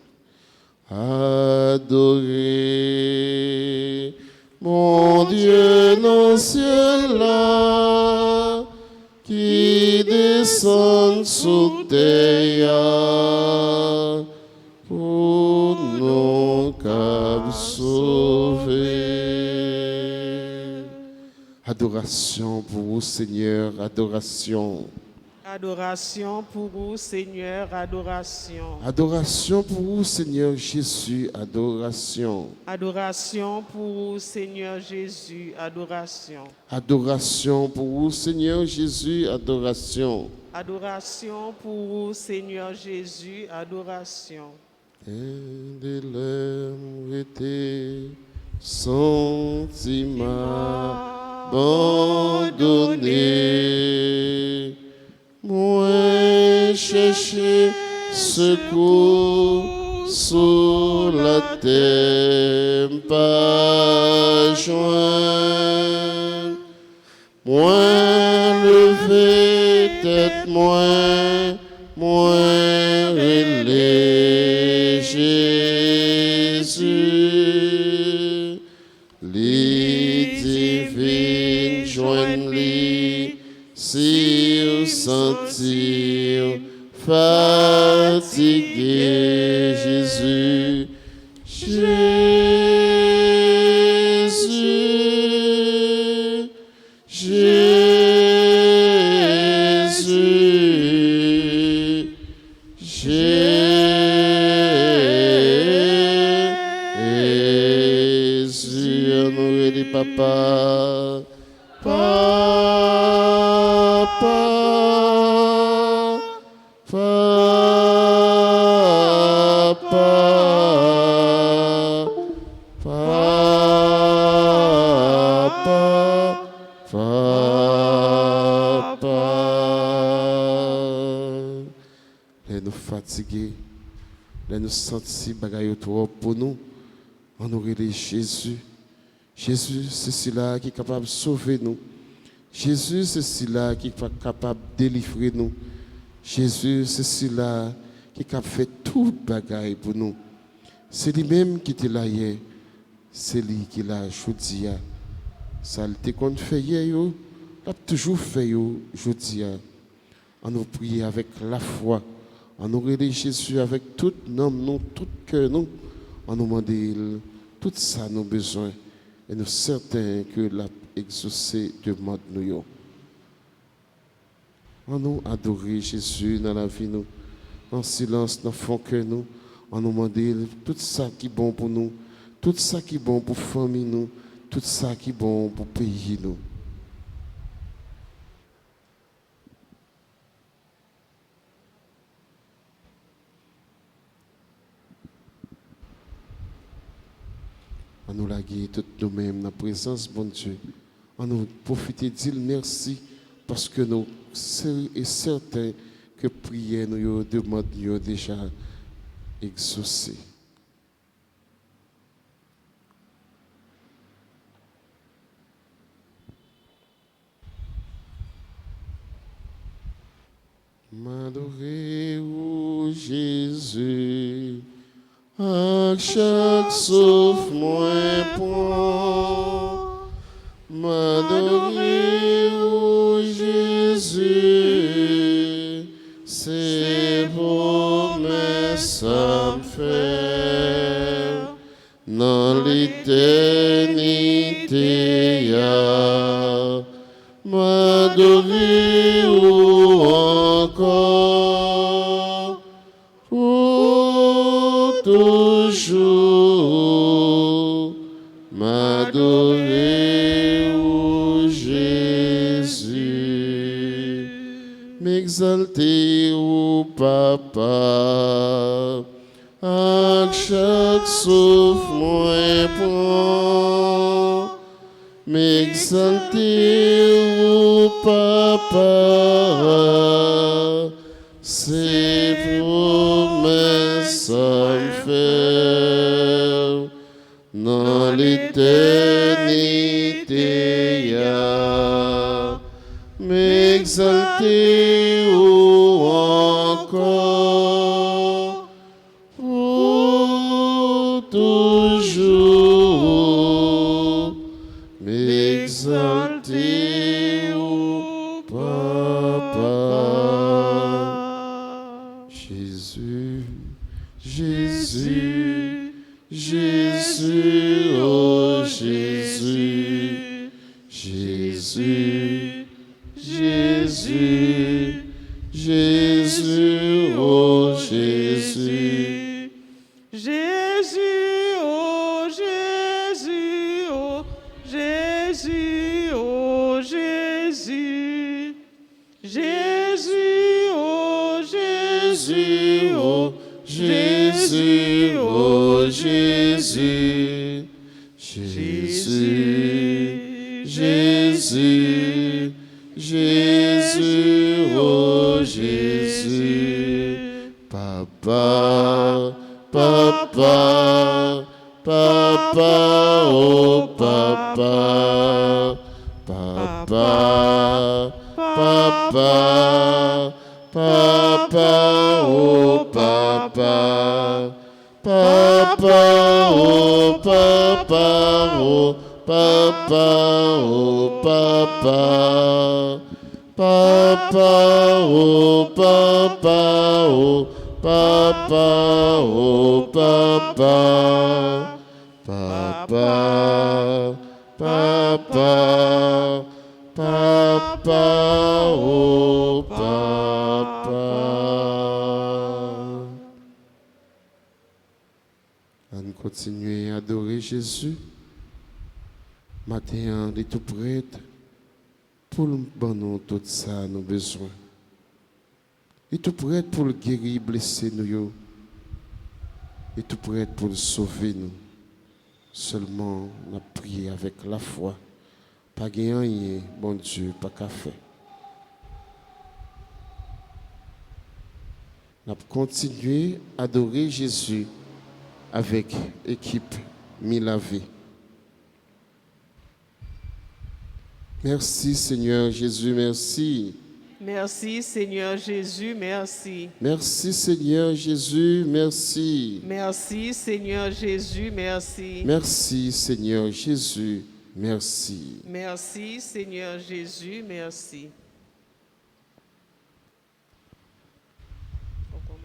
Adorez mon Dieu dans le ciel là, qui descend sous terre, au nom qu'a sauvé. Adoration pour vous, Seigneur, adoration. Adoration pour vous, Seigneur, adoration. Adoration pour vous, Seigneur Jésus, adoration. Adoration pour vous, Seigneur Jésus, adoration. Adoration pour vous, Seigneur Jésus, adoration. Adoration pour vous, Seigneur Jésus, adoration. Et de l'homme était sentiment abandonné. Moi chercher secours sous la terre, pas joint. Moi lever tête, moi relais Jésus. Les divines joignent les si vous sentir fatigué, Jésus, Jésus, Jésus, Jésus, honoré les papas. Papa, Papa, Papa, Papa. Les nous fatigués, les nous sentir bagaille trop pour nous, on aurait Jésus. Jésus, c'est celui-là qui est capable de sauver nous. Jésus, c'est celui-là qui est capable de délivrer nous. Jésus, c'est celui-là qui est capable de faire tout bagaille pour nous. C'est lui-même qui était là hier. C'est lui qui l'a aujourd'hui. Ça le qu'on fait hier, il a toujours fait aujourd'hui. On nous prie avec la foi. On nous relie Jésus avec tout nom, tout cœur, nous. On nous demande tout ça, nos besoins. Et nous sommes certains que l'a exaucé demande nous. On nous adorer Jésus dans la vie, nous. En silence, dans le fond que nous. On nous demande tout ça qui est bon pour nous. Tout ça qui est bon pour la famille, nous. Tout ça qui est bon pour le pays, nous. On nous la guide toutes nous-mêmes dans la présence, bon Dieu. On nous profite de dire merci parce que nous sommes certains que prière nous demande déjà exaucée. M'adorer, ô Jésus. À chaque souffle, moins point, m'adorer, ô Jésus, c'est promesses à me faire dans l'éternité, m'adorer, ô encore. Toujours m'adorer, ô Jésus, m'exalter, ô Papa, à chaque souffle, moins prend, m'exalter, ô Papa, c'est promesses à me faire dans l'éternité, m'exalter encore, toujours, m'exalter, ô Papa. Jésus, Jésus, Jésus, oh Jésus, Jésus, Jésus, Jésus, oh Jésus, oh Jésus. Jésus, Jésus, Jésus, oh Jésus. Papa, papa, papa, oh papa. Papa, papa, papa, oh papa. Papa, oh papa, oh papa, oh papa. Papa, oh papa, oh papa, oh papa. Papa, papa, papa, oh papa. On continue à adorer Jésus. Matin, on est tout prêt pour nous donner tout ça, nos besoins. Il est tout prêt pour le guérir, blesser nous. Il est tout prêt pour le sauver nous. Seulement, on a prié avec la foi. Pas gagné, bon Dieu, pas qu'à faire. On a continué à adorer Jésus avec l'équipe Milavé. Merci Seigneur Jésus, merci. Merci Seigneur Jésus, merci. Merci Seigneur Jésus, merci. Merci Seigneur Jésus, merci. Merci Seigneur Jésus, merci. Merci Seigneur Jésus, merci. On commence.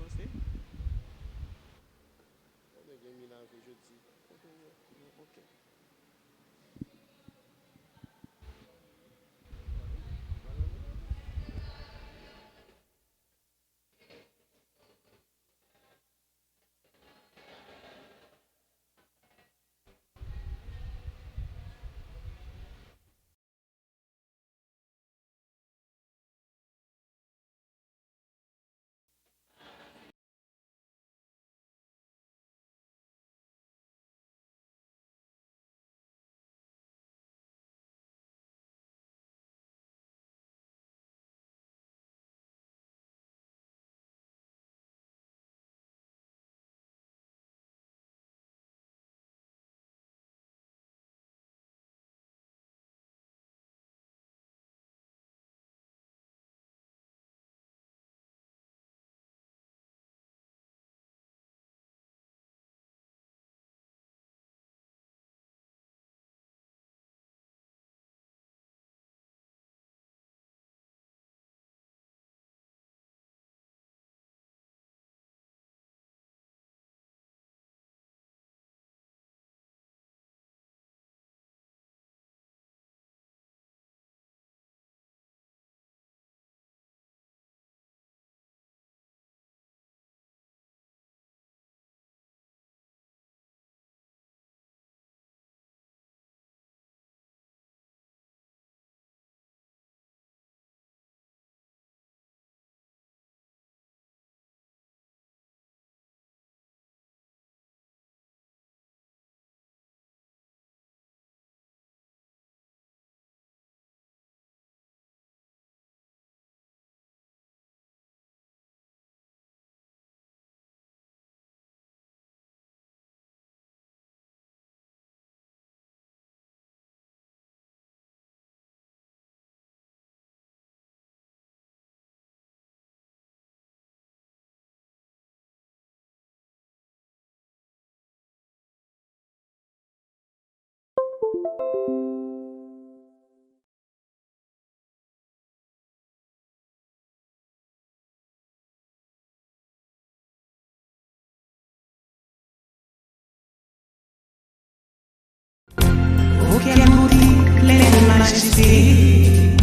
Auquel nourrit pleine majesté.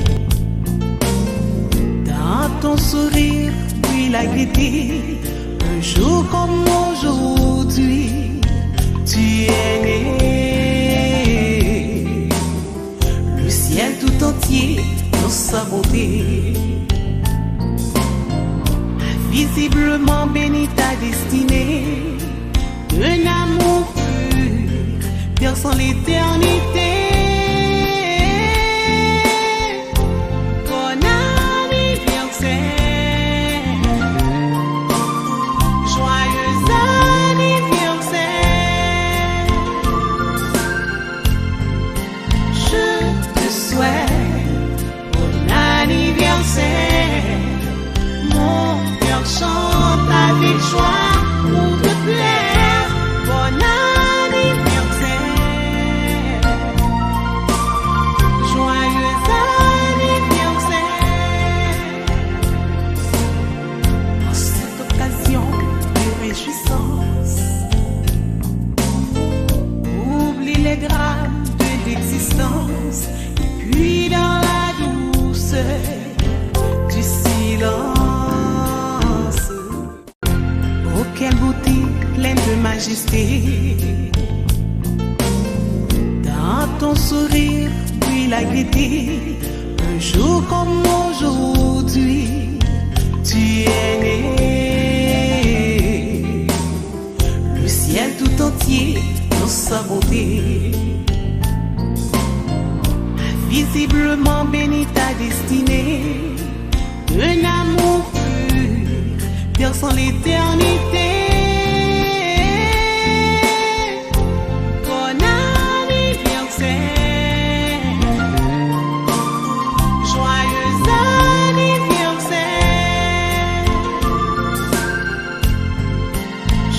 Dans ton sourire, puis la gaieté, un jour comme aujourd'hui, tu es né. Le ciel tout entier dans sa beauté. Visiblement bénie ta destinée, un amour pur, perçant l'éternité. Bon anniversaire, joyeux anniversaire. Je te souhaite bon anniversaire. Mon cœur chante avec joie pour te plaire. Bon anniversaire, joyeux anniversaire. En cette occasion de réjouissance, oublie les drames de l'existence, et puis dans la douceur du silence. Oh, quelle beauté pleine de majesté. Dans ton sourire brille la gaieté. Un jour comme aujourd'hui, tu es né. Le ciel tout entier dans sa beauté. Visiblement bénie ta destinée, un amour pur, perçant l'éternité. Bon anniversaire, joyeux anniversaire.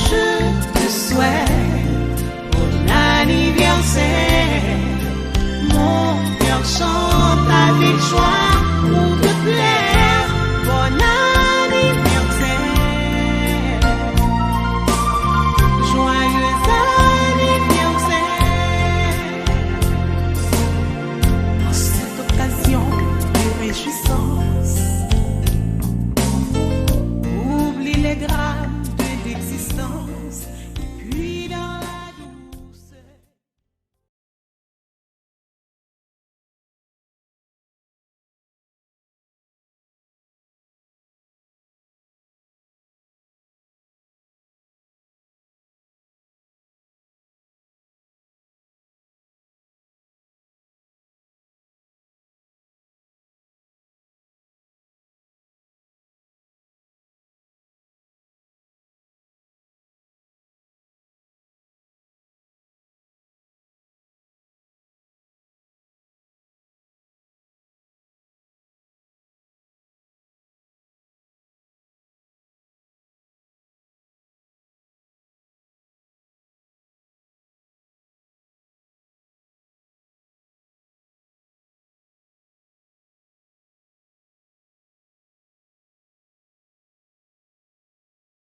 Je te souhaite bon anniversaire. Mon cœur chante avec joie pour te plaire. Bon anniversaire, joyeux anniversaire. En cette occasion de réjouissance,